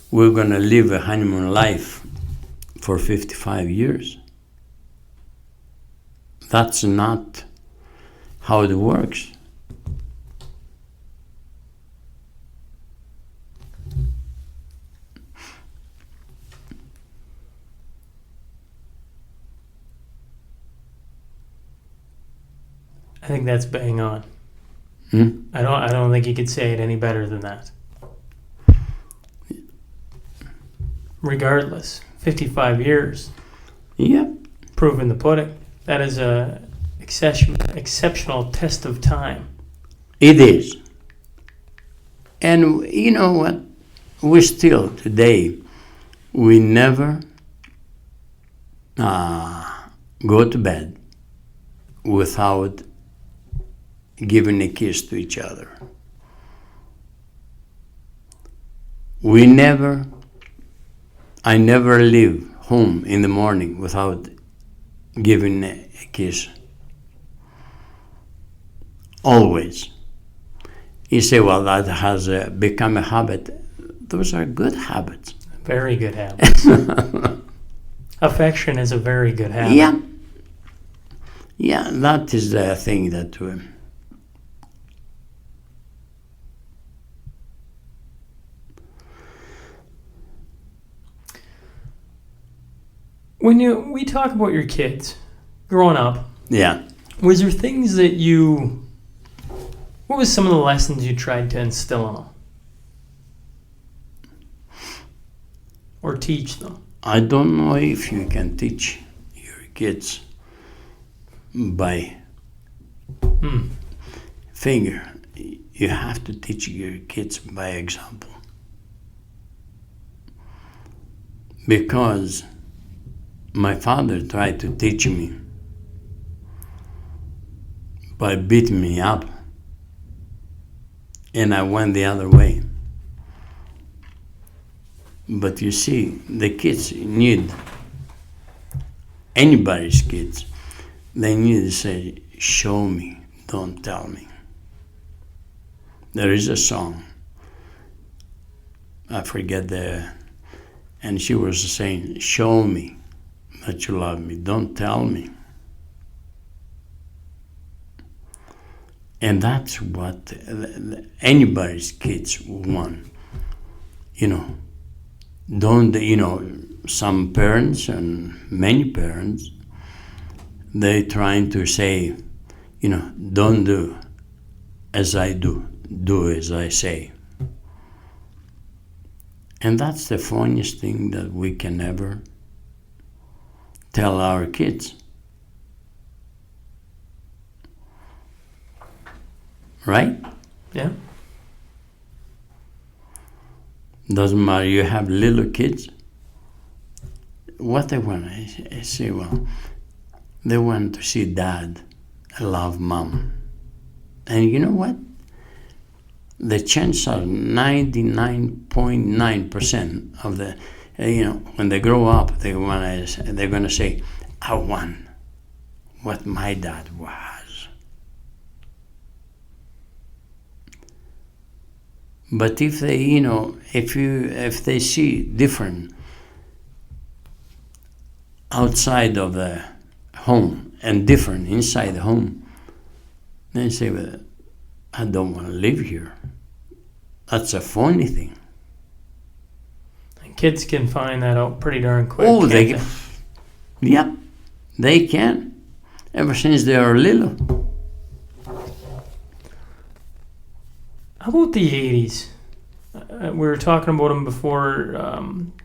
we're going to live a honeymoon life for 55 years. That's not how it works. I think that's bang on. Hmm? I don't think you could say it any better than that. Regardless, 55 years. Yeah. Proof in the pudding. That is a exceptional test of time. It is. And you know what? We still, today, we never go to bed without giving a kiss to each other. I never leave home in the morning without giving a kiss. Always. You say, well, that has become a habit. Those are good habits. Very good habits. Affection is a very good habit. Yeah. Yeah, that is the thing that When we talk about your kids growing up, yeah. was there things that what was some of the lessons you tried to instill in them? Or teach them? I don't know if you can teach your kids by finger. You have to teach your kids by example. Because my father tried to teach me by beating me up, and I went the other way. But you see, the kids need, anybody's kids, they need to say, show me, don't tell me. There is a song, I forget and she was saying, show me that you love me, don't tell me. And that's what anybody's kids want. Some parents and many parents, they trying to say, don't do as I do as I say. And that's the funniest thing that we can ever tell our kids. Right? Yeah. Doesn't matter, you have little kids. What they want, I say, well, they want to see dad love mom. And you know what? The chances are 99.9% of the, when they grow up, they're going to say, I want what my dad was. But if they, if they see different outside of the home and different inside the home, they say, well, I don't want to live here. That's a funny thing. And kids can find that out pretty darn quick. Oh, can't they, yeah, they can. Ever since they are little. How about the 80s? We were talking about him before.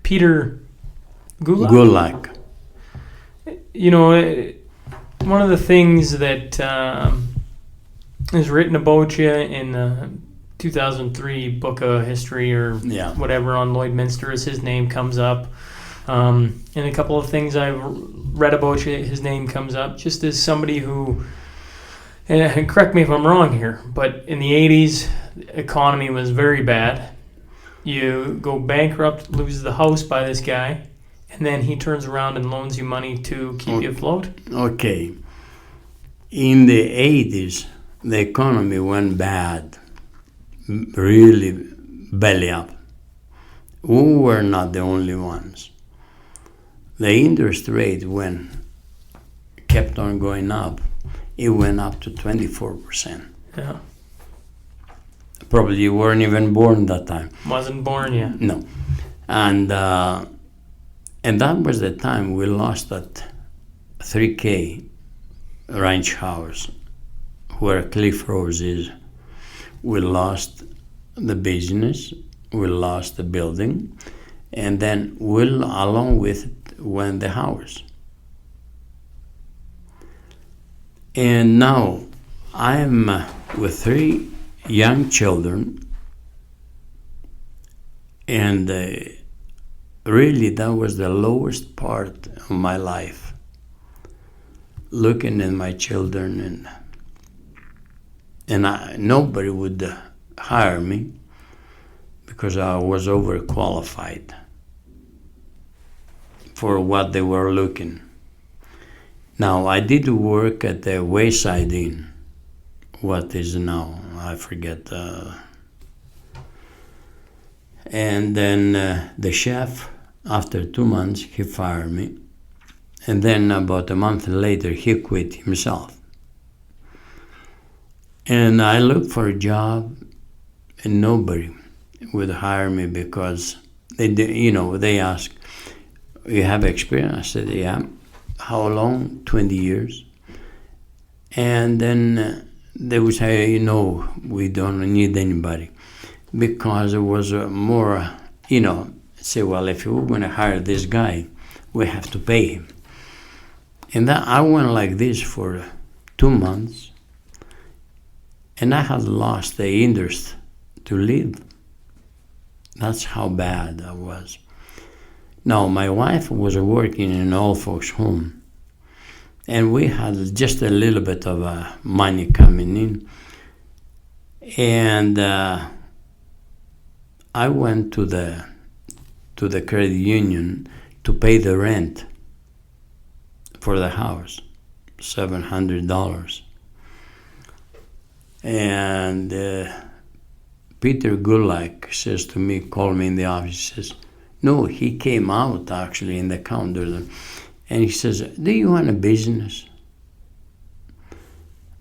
Peter Gulak. Gulak. You know, one of the things that is written about you in the 2003 book of history or whatever on Lloydminster is his name comes up. And a couple of things I've read about you, his name comes up just as somebody who, and correct me if I'm wrong here, but in the 80s, the economy was very bad. You go bankrupt, lose the house by this guy, and then he turns around and loans you money to keep you afloat. Okay. In the 80s, the economy went bad, really belly up. We were not the only ones. The interest rate kept on going up. It went up to 24%. Yeah. Probably you weren't even born that time. Wasn't born yet. No. And that was the time we lost that 3K ranch house where Cliff Rose is. We lost the business, we lost the building, and then along with it went the house. And now I'm with 3 young children, and really that was the lowest part of my life, looking at my children, and nobody would hire me because I was overqualified for what they were looking. Now, I did work at the Wayside Inn, what is now, I forget. And then the chef, after 2 months, he fired me. And then about a month later, he quit himself. And I looked for a job, and nobody would hire me because they asked, "You have experience?" I said, "Yeah." "How long?" 20 years. And then they would say, "No, we don't need anybody." Because it was more, say, well, if we're going to hire this guy, we have to pay him. And I went like this for 2 months. And I had lost the interest to live. That's how bad I was. Now, my wife was working in an old folks' home, and we had just a little bit of money coming in. And I went to the credit union to pay the rent for the house, $700. And Peter Gulak says to me, called me in the office, says, no, he came out actually in the counter, and he says, "Do you want a business?"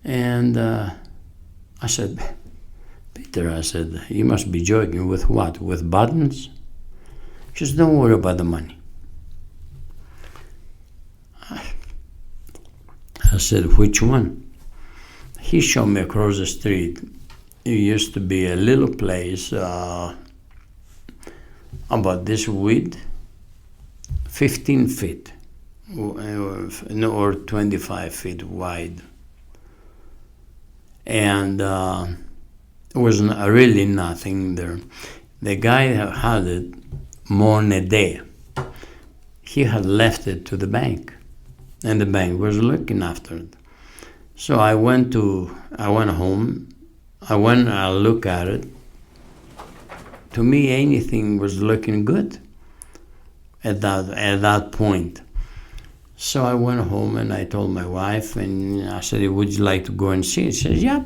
And I said, "Peter," I said, "you must be joking. With what? With buttons?" He says, "Don't worry about the money." I said, "Which one?" He showed me across the street. It used to be a little place about this width, 15 feet, or 25 feet wide. And it was really nothing there. The guy had it more than a day. He had left it to the bank, and the bank was looking after it. So I went home. I looked at it. To me, anything was looking good at that point. So I went home and I told my wife, and I said, "Would you like to go and see it?" She says, "Yeah."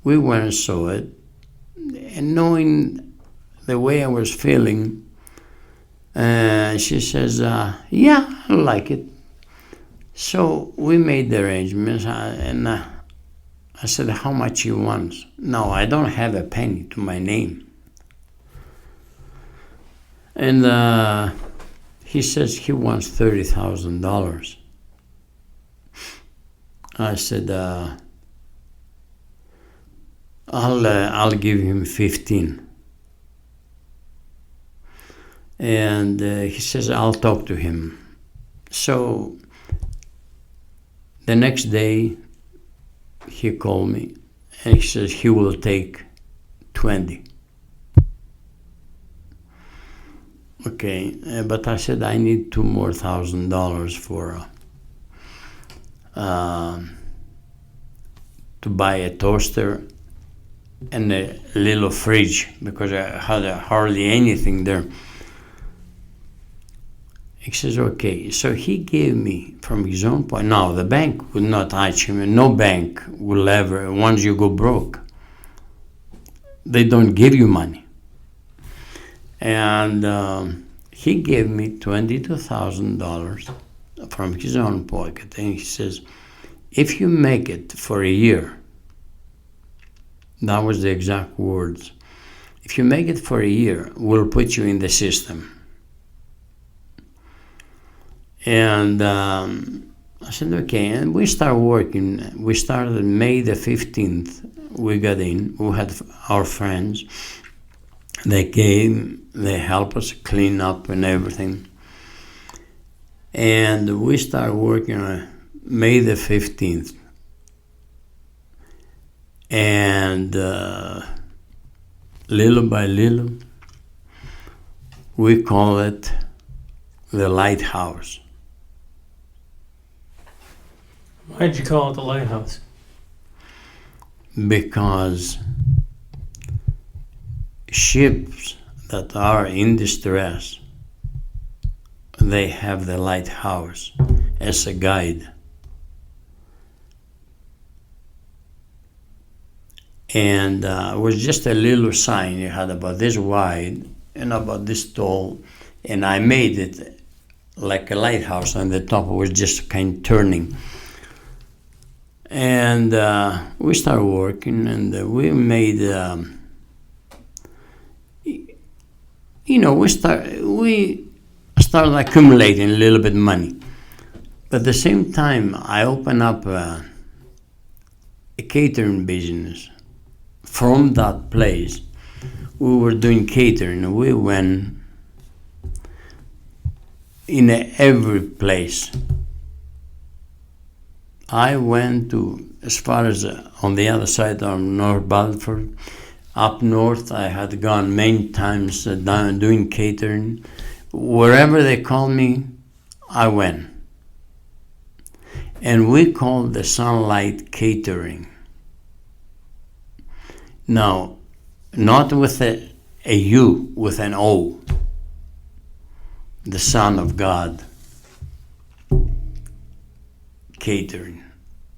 We went and saw it, and knowing the way I was feeling, she says, "Yeah, I like it." So we made the arrangements, and I said, how much he wants? No, I don't have a penny to my name. And he says he wants $30,000. I said, I'll give him 15. And he says, I'll talk to him. So the next day, he called me and he says he will take 20. Okay, but I said I need $2 more thousand for to buy a toaster and a little fridge because I had hardly anything there. He says, okay. So he gave me, from his own point, no, the bank would not touch him. No bank will ever, once you go broke, they don't give you money. And he gave me $22,000 from his own pocket. And he says, if you make it for a year, that was the exact words, if you make it for a year, we'll put you in the system. And I said, okay, and we started working. We started May the 15th. We got in. We had our friends. They came. They helped us clean up and everything. And we started working on May the 15th. And little by little, we call it the lighthouse. Why did you call it the lighthouse? Because ships that are in distress, they have the lighthouse as a guide. And it was just a little sign you had about this wide and about this tall, and I made it like a lighthouse. On the top was just kind of turning. And we started working, and we made, we started accumulating a little bit of money. But at the same time, I opened up a catering business. From that place, we were doing catering. We went in every place. I went to as far as on the other side of North Balfour. Up north, I had gone many times down doing catering. Wherever they called me, I went. And we called the Sunlight Catering. Now, not with a U, with an O. The Son of God. Catering,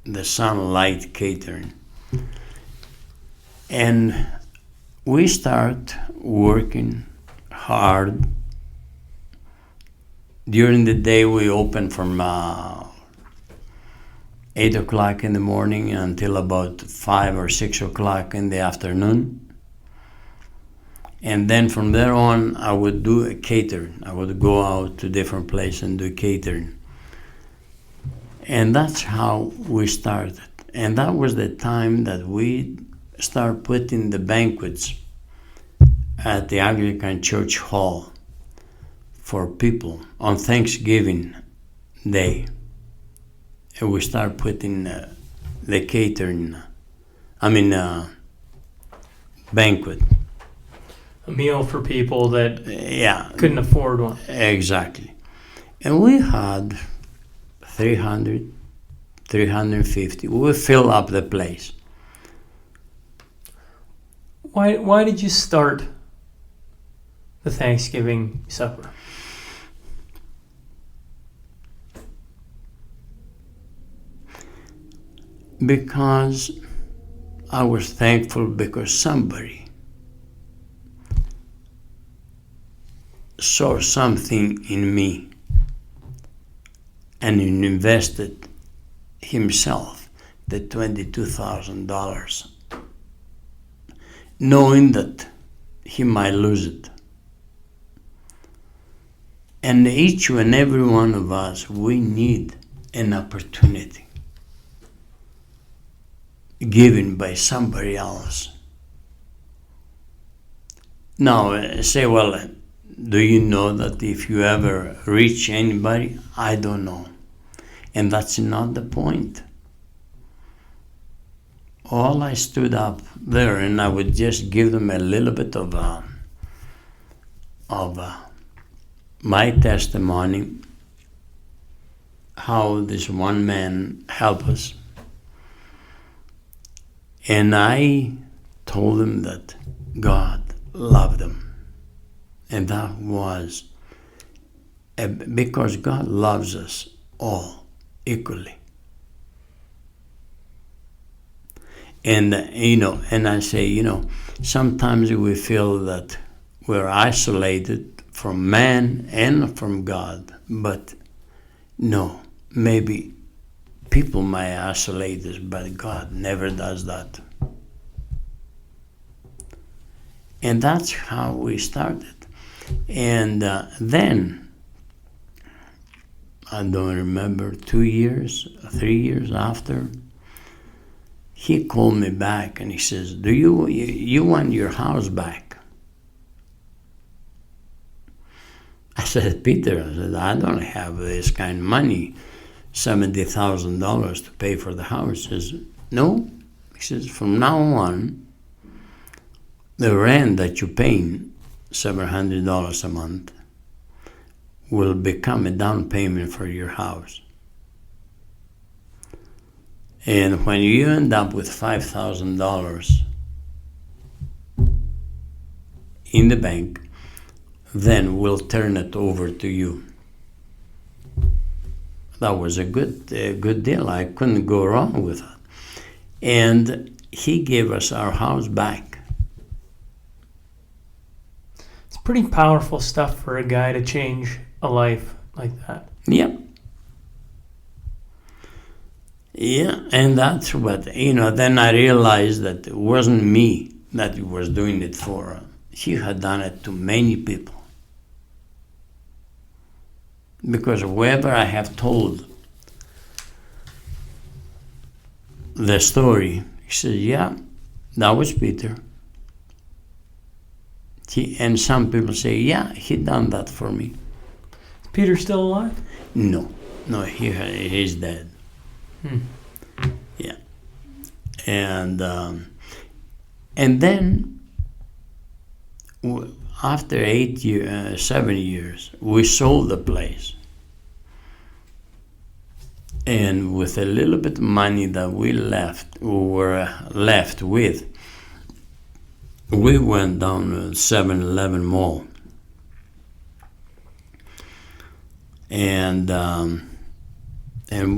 the Sunlight Catering. And we start working hard. During the day we open from 8 o'clock in the morning until about 5 or 6 o'clock in the afternoon. And then from there on I would do a catering. I would go out to different places and do catering. And that's how we started. And that was the time that we started putting the banquets at the Anglican Church Hall for people on Thanksgiving Day. And we started putting the catering, banquet. A meal for people that couldn't afford one. Exactly. And we had 300, 350. We would fill up the place. Why did you start the Thanksgiving supper? Because I was thankful because somebody saw something in me and invested himself the $22,000, knowing that he might lose it. And each and every one of us, we need an opportunity given by somebody else. Now, say, well, do you know that if you ever reach anybody? I don't know. And that's not the point. All I stood up there and I would just give them a little bit of my testimony, how this one man helped us. And I told them that God loved them. And that was because God loves us all equally. And, and I say, sometimes we feel that we're isolated from man and from God. But no, maybe people might isolate us, but God never does that. And that's how we started. And then, I don't remember, 2 years, 3 years after, he called me back and he says, do you want your house back? I said, Peter, I don't have this kind of money, $70,000 to pay for the house. He says, no. He says, from now on, the rent that you're paying, $700 a month, will become a down payment for your house. And when you end up with $5,000 in the bank, then we'll turn it over to you. That was a good deal. I couldn't go wrong with that. And he gave us our house back. It's pretty powerful stuff for a guy to change a life like that. Yep. Yeah, and that's what, then I realized that it wasn't me that he was doing it for. He had done it to many people. Because whoever I have told the story, he says, yeah, that was Peter. And some people say, yeah, he done that for me. Is Peter still alive? No, he's dead. Yeah. And then after 7 years, we sold the place. And with a little bit of money that we were left with, we went down to 7-Eleven Mall. And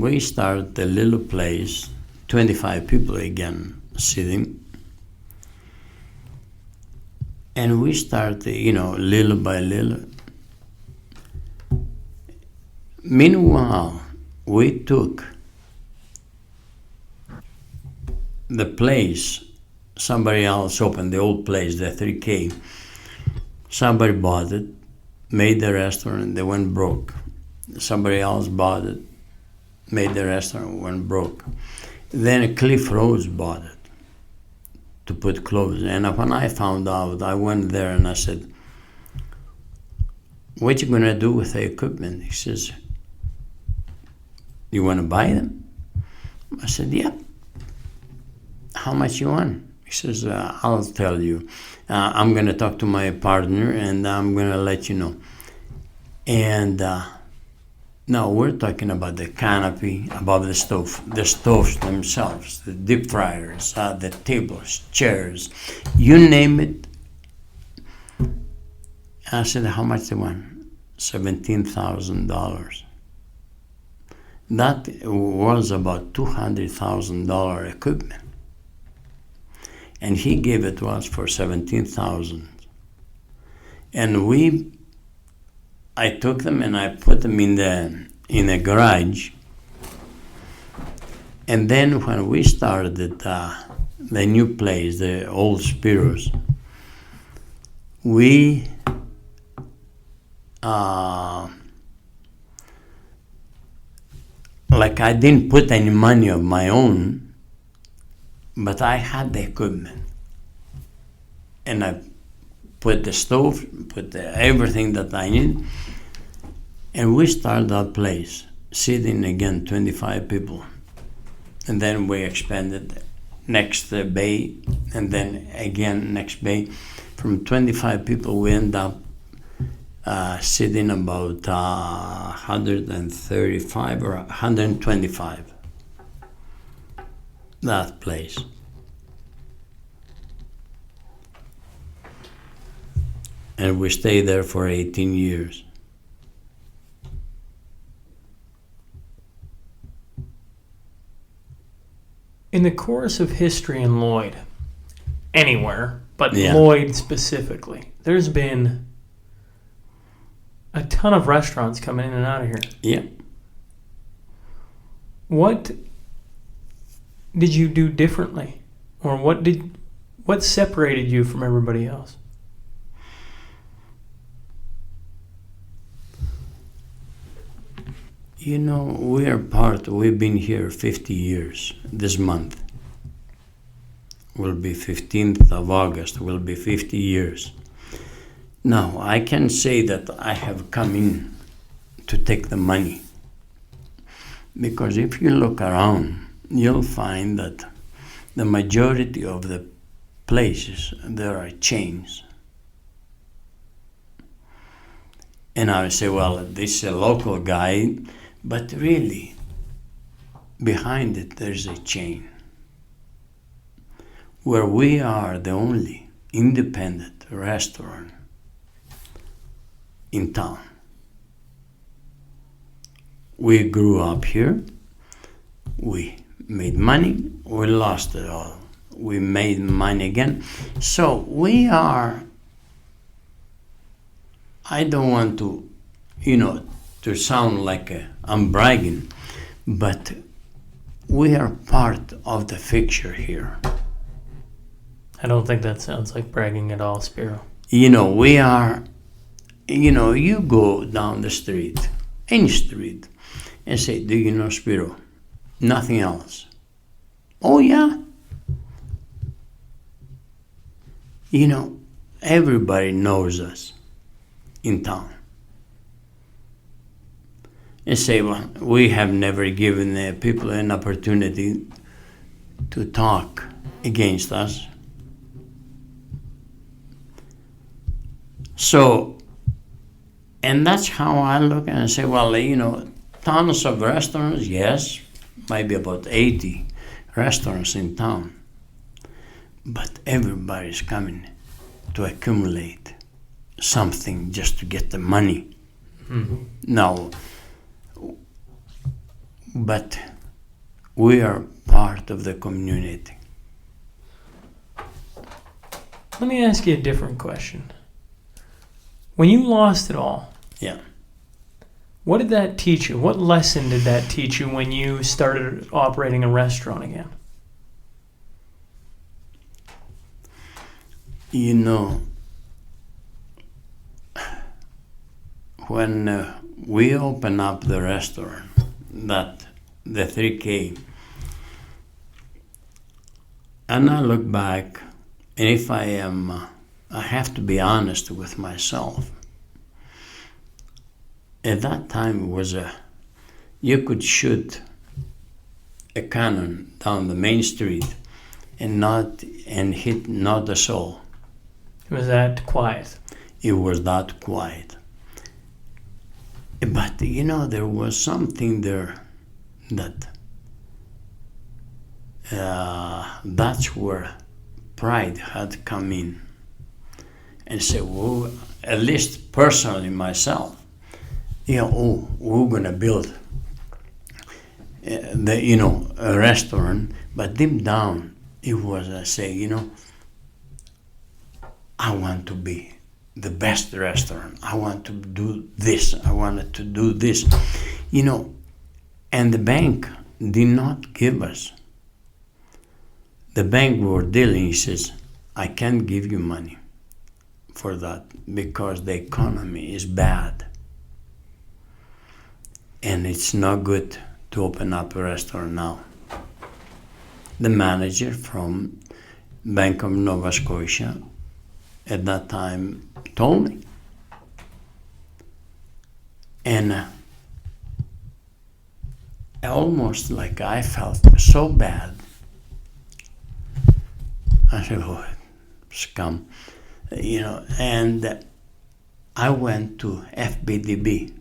we started a little place, 25 people again sitting. And we started, little by little. Meanwhile, we took the place, somebody else opened the old place, the 3K. Somebody bought it, made the restaurant, they went broke. Somebody else bought it, made the restaurant, went broke. Then Cliff Rose bought it to put clothes. And when I found out, I went there and I said, what you gonna do with the equipment? He says, you wanna buy them? I said, yeah. How much you want? He says, I'll tell you. I'm gonna talk to my partner and I'm gonna let you know. And now we're talking about the canopy above the stoves themselves, the deep fryers, the tables, chairs, you name it. I said, how much they want? $17,000. That was about $200,000 equipment. And he gave it to us for $17,000. And I took them and I put them in the garage. And then when we started the new place, the old Spiros, we like I didn't put any money of my own, but I had the equipment. And I put the stove, put everything that I need, and we started that place, sitting again 25 people. And then we expanded next bay, and then again next bay. From 25 people, we end up sitting about 135 or 125. That place. And we stayed there for 18 years. In the course of history in Lloyd, anywhere, but Yeah. Lloyd specifically, there's been a ton of restaurants coming in and out of here. Yeah. What did you do differently? Or what separated you from everybody else? You know, we've been here 50 years this month. Will be 15th of August, will be 50 years. Now, I can say that I have come in to take the money. Because if you look around, you'll find that the majority of the places, there are chains. And I would say, well, this is a local guy, but really, behind it, there's a chain. Where we are the only independent restaurant in town. We grew up here, we made money, we lost it all. We made money again. So we are, I don't want to, to sound like I'm bragging, but we are part of the fixture here. I don't think that sounds like bragging at all, Spiro. We are, you go down the street, any street, and say, do you know Spiro? Nothing else. Oh, yeah. Everybody knows us in town. And say, well, we have never given the people an opportunity to talk against us. So, and that's how I look and say, well, tons of restaurants, yes, maybe about 80 restaurants in town. But everybody's coming to accumulate something just to get the money. Mm-hmm. Now, but we are part of the community. Let me ask you a different question. When you lost it all, yeah, what did that teach you? What lesson did that teach you when you started operating a restaurant again? When we opened up the restaurant, the 3K, and I look back, and if I have to be honest with myself. At that time, it was you could shoot a cannon down the main street and hit not a soul. It was that quiet. It was that quiet. But there was something there that that's where pride had come in. And say, well, at least personally myself, we're gonna build a restaurant, but deep down it was I want to be the best restaurant. I want to do this. I wanted to do this, and the bank did not give us. The bank we were dealing, he says, I can't give you money for that because the economy is bad. And it's not good to open up a restaurant now. The manager from Bank of Nova Scotia at that time told me. And almost like I felt so bad. I said, oh, scum. And I went to FBDB,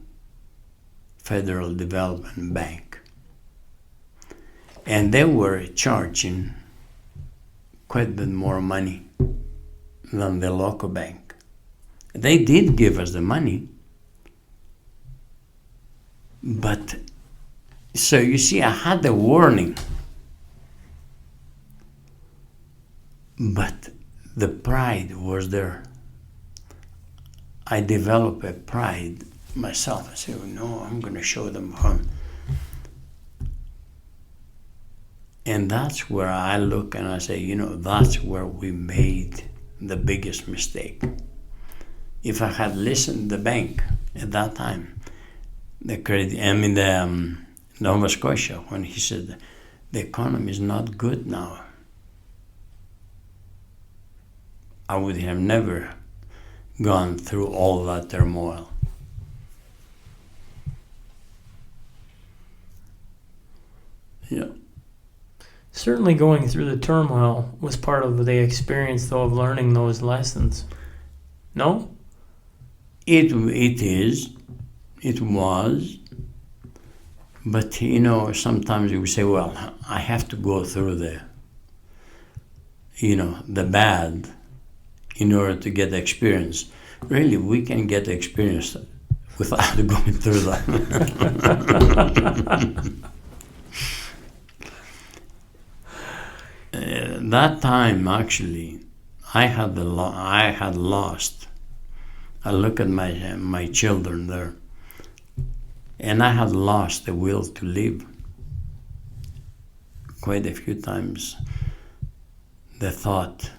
Federal Development Bank. And they were charging quite a bit more money than the local bank. They did give us the money, but so you see, I had the warning, but the pride was there. I developed a pride myself. I said, no, I'm going to show them fun. And that's where I look and I say, that's where we made the biggest mistake. If I had listened to the bank at that time, Nova Scotia, when he said, the economy is not good now, I would have never gone through all that turmoil. Yeah. Certainly going through the turmoil was part of the experience, though, of learning those lessons. No? It is. It was. But, sometimes you say, well, I have to go through the bad in order to get the experience. Really, we can get the experience without going through that. That time, actually, I had lost. I look at my children there, and I had lost the will to live. Quite a few times, the thought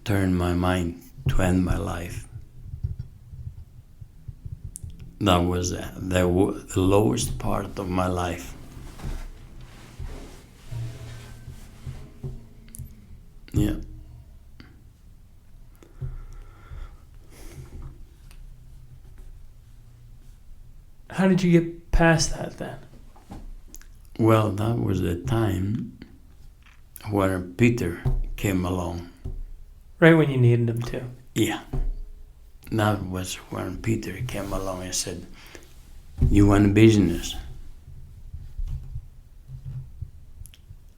turned my mind to end my life. That was the lowest part of my life. Yeah. How did you get past that then? Well, that was the time where Peter came along. Right when you needed him to. Yeah. That was when Peter came along and said, you want a business?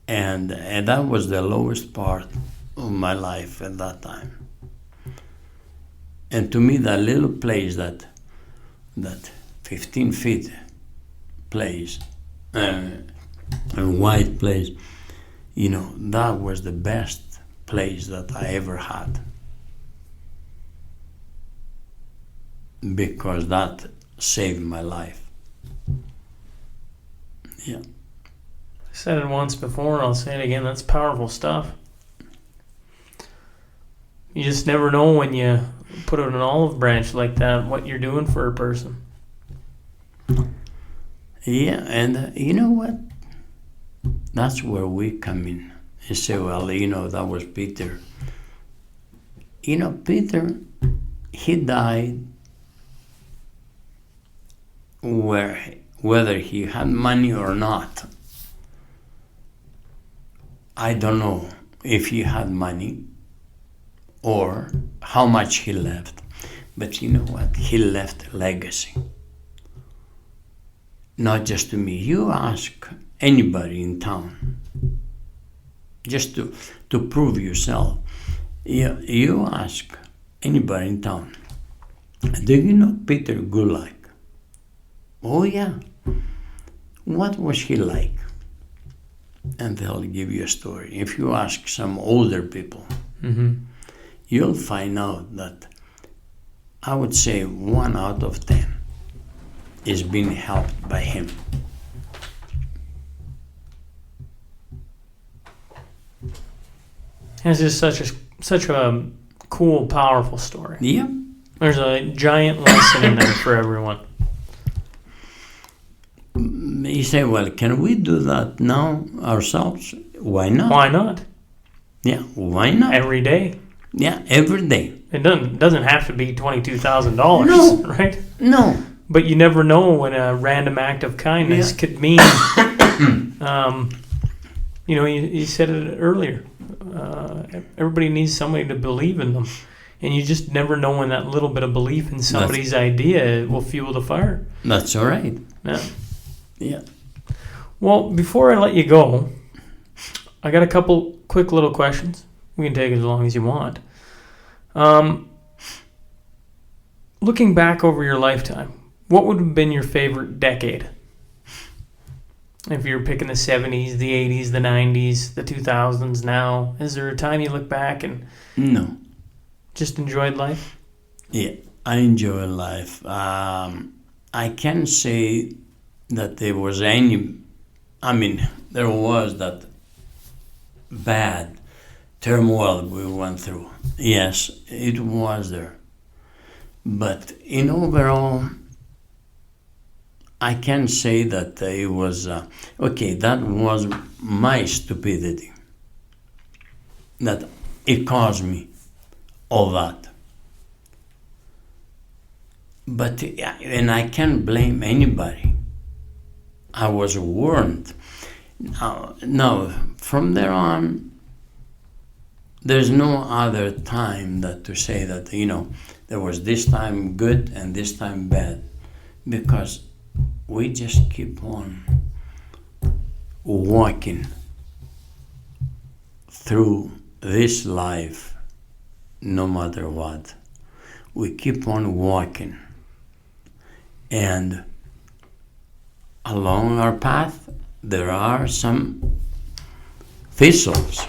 And that was the lowest part of my life at that time. And to me, that little place, that 15 feet place, a wide place, that was the best place that I ever had. Because that saved my life. Yeah. I said it once before, and I'll say it again. That's powerful stuff. You just never know when you put out an olive branch like that, what you're doing for a person. Yeah, and you know what? That's where we come in. You say, well, that was Peter. Peter, he died whether he had money or not. I don't know if he had money or how much he left. But you know what? He left a legacy. Not just to me. You ask anybody in town, just to prove yourself. You ask anybody in town, do you know Peter Gulak? Oh yeah. What was he like? And they'll give you a story. If you ask some older people, you'll find out that I would say 1 out of 10 is being helped by him. It's just such a cool, powerful story. Yeah. There's a giant lesson in there for everyone. You say, well, can we do that now ourselves? Why not? Why not? Yeah, why not? Every day. Yeah, every day. It doesn't have to be $22,000, No. right? No. But you never know when a random act of kindness could mean. You said it earlier. Everybody needs somebody to believe in them, and you just never know when that little bit of belief in somebody's idea will fuel the fire. That's all right. Yeah. Yeah. Well, before I let you go, I got a couple quick little questions. We can take as long as you want. Looking back over your lifetime, what would have been your favorite decade? If you're picking the 70s, the 80s, the 90s, the 2000s now, is there a time you look back and No. just enjoyed life? Yeah, I enjoy life. I can't say that there was there was that bad turmoil we went through. Yes, it was there. But in overall, I can say that it was, that was my stupidity. That it caused me all that. But, and I can't blame anybody. I was warned. Now, from there on, there's no other time that to say that, there was this time good and this time bad. Because we just keep on walking through this life no matter what. We keep on walking. And along our path, there are some thistles.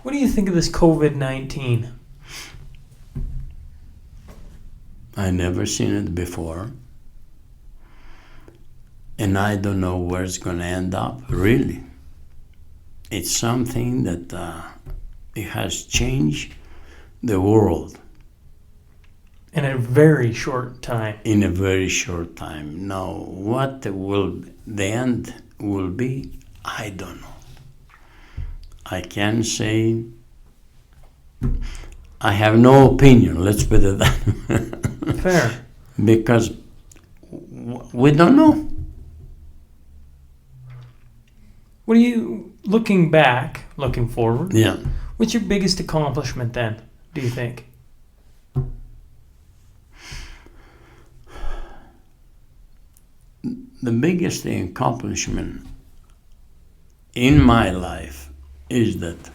What do you think of this COVID-19? I never seen it before. And I don't know where it's going to end up, really. It's something that it has changed the world. In a very short time. In a very short time. Now, what will the end will be, I don't know. I can say I have no opinion, let's put it that way. Fair. Because we don't know. What are you, looking forward? Yeah. What's your biggest accomplishment then, do you think? The biggest accomplishment in my life is that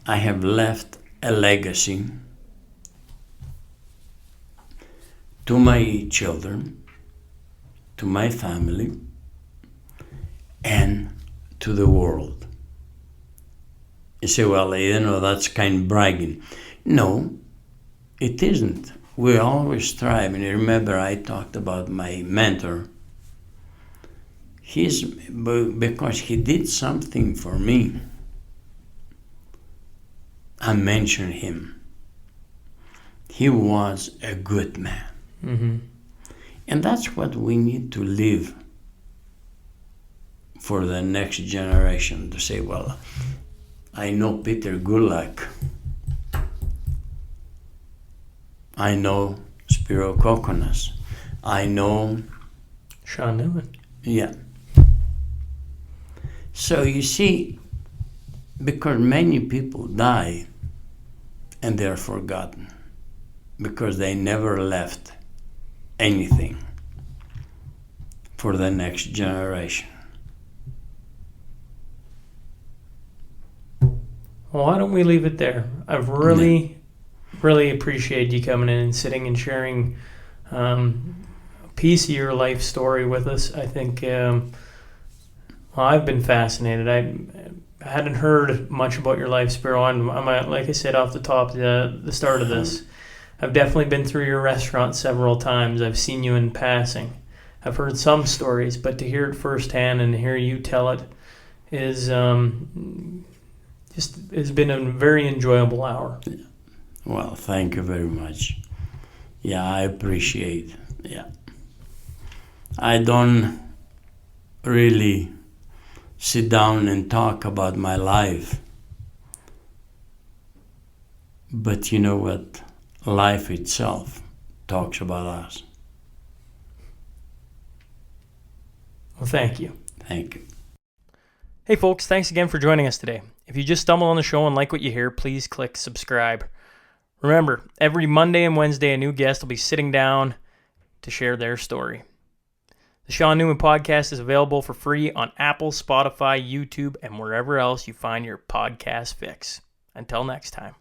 I have left a legacy to my children, to my family, and to the world. You say, well, that's kind of bragging. No, it isn't. We always strive, and remember I talked about my mentor. Because he did something for me, I mentioned him. He was a good man. Mm-hmm. And that's what we need to live for the next generation, to say, well, I know Peter Gulak. I know Spiro Kokonas. I know Sean Newman. Yeah. So you see, because many people die and they're forgotten because they never left anything for the next generation. Well, why don't we leave it there? I've really appreciated you coming in and sitting and sharing a piece of your life story with us. I think I've been fascinated. I hadn't heard much about your life, Spiro. I'm like I said off the top, the start of this, I've definitely been through your restaurant several times. I've seen you in passing. I've heard some stories, but to hear it firsthand and hear you tell it is It's been a very enjoyable hour. Well, thank you very much. Yeah, I appreciate. Yeah. I don't really sit down and talk about my life. But you know what? Life itself talks about us. Well, thank you. Thank you. Hey folks, thanks again for joining us today. If you just stumble on the show and like what you hear, please click subscribe. Remember, every Monday and Wednesday, a new guest will be sitting down to share their story. The Sean Newman Podcast is available for free on Apple, Spotify, YouTube, and wherever else you find your podcast fix. Until next time.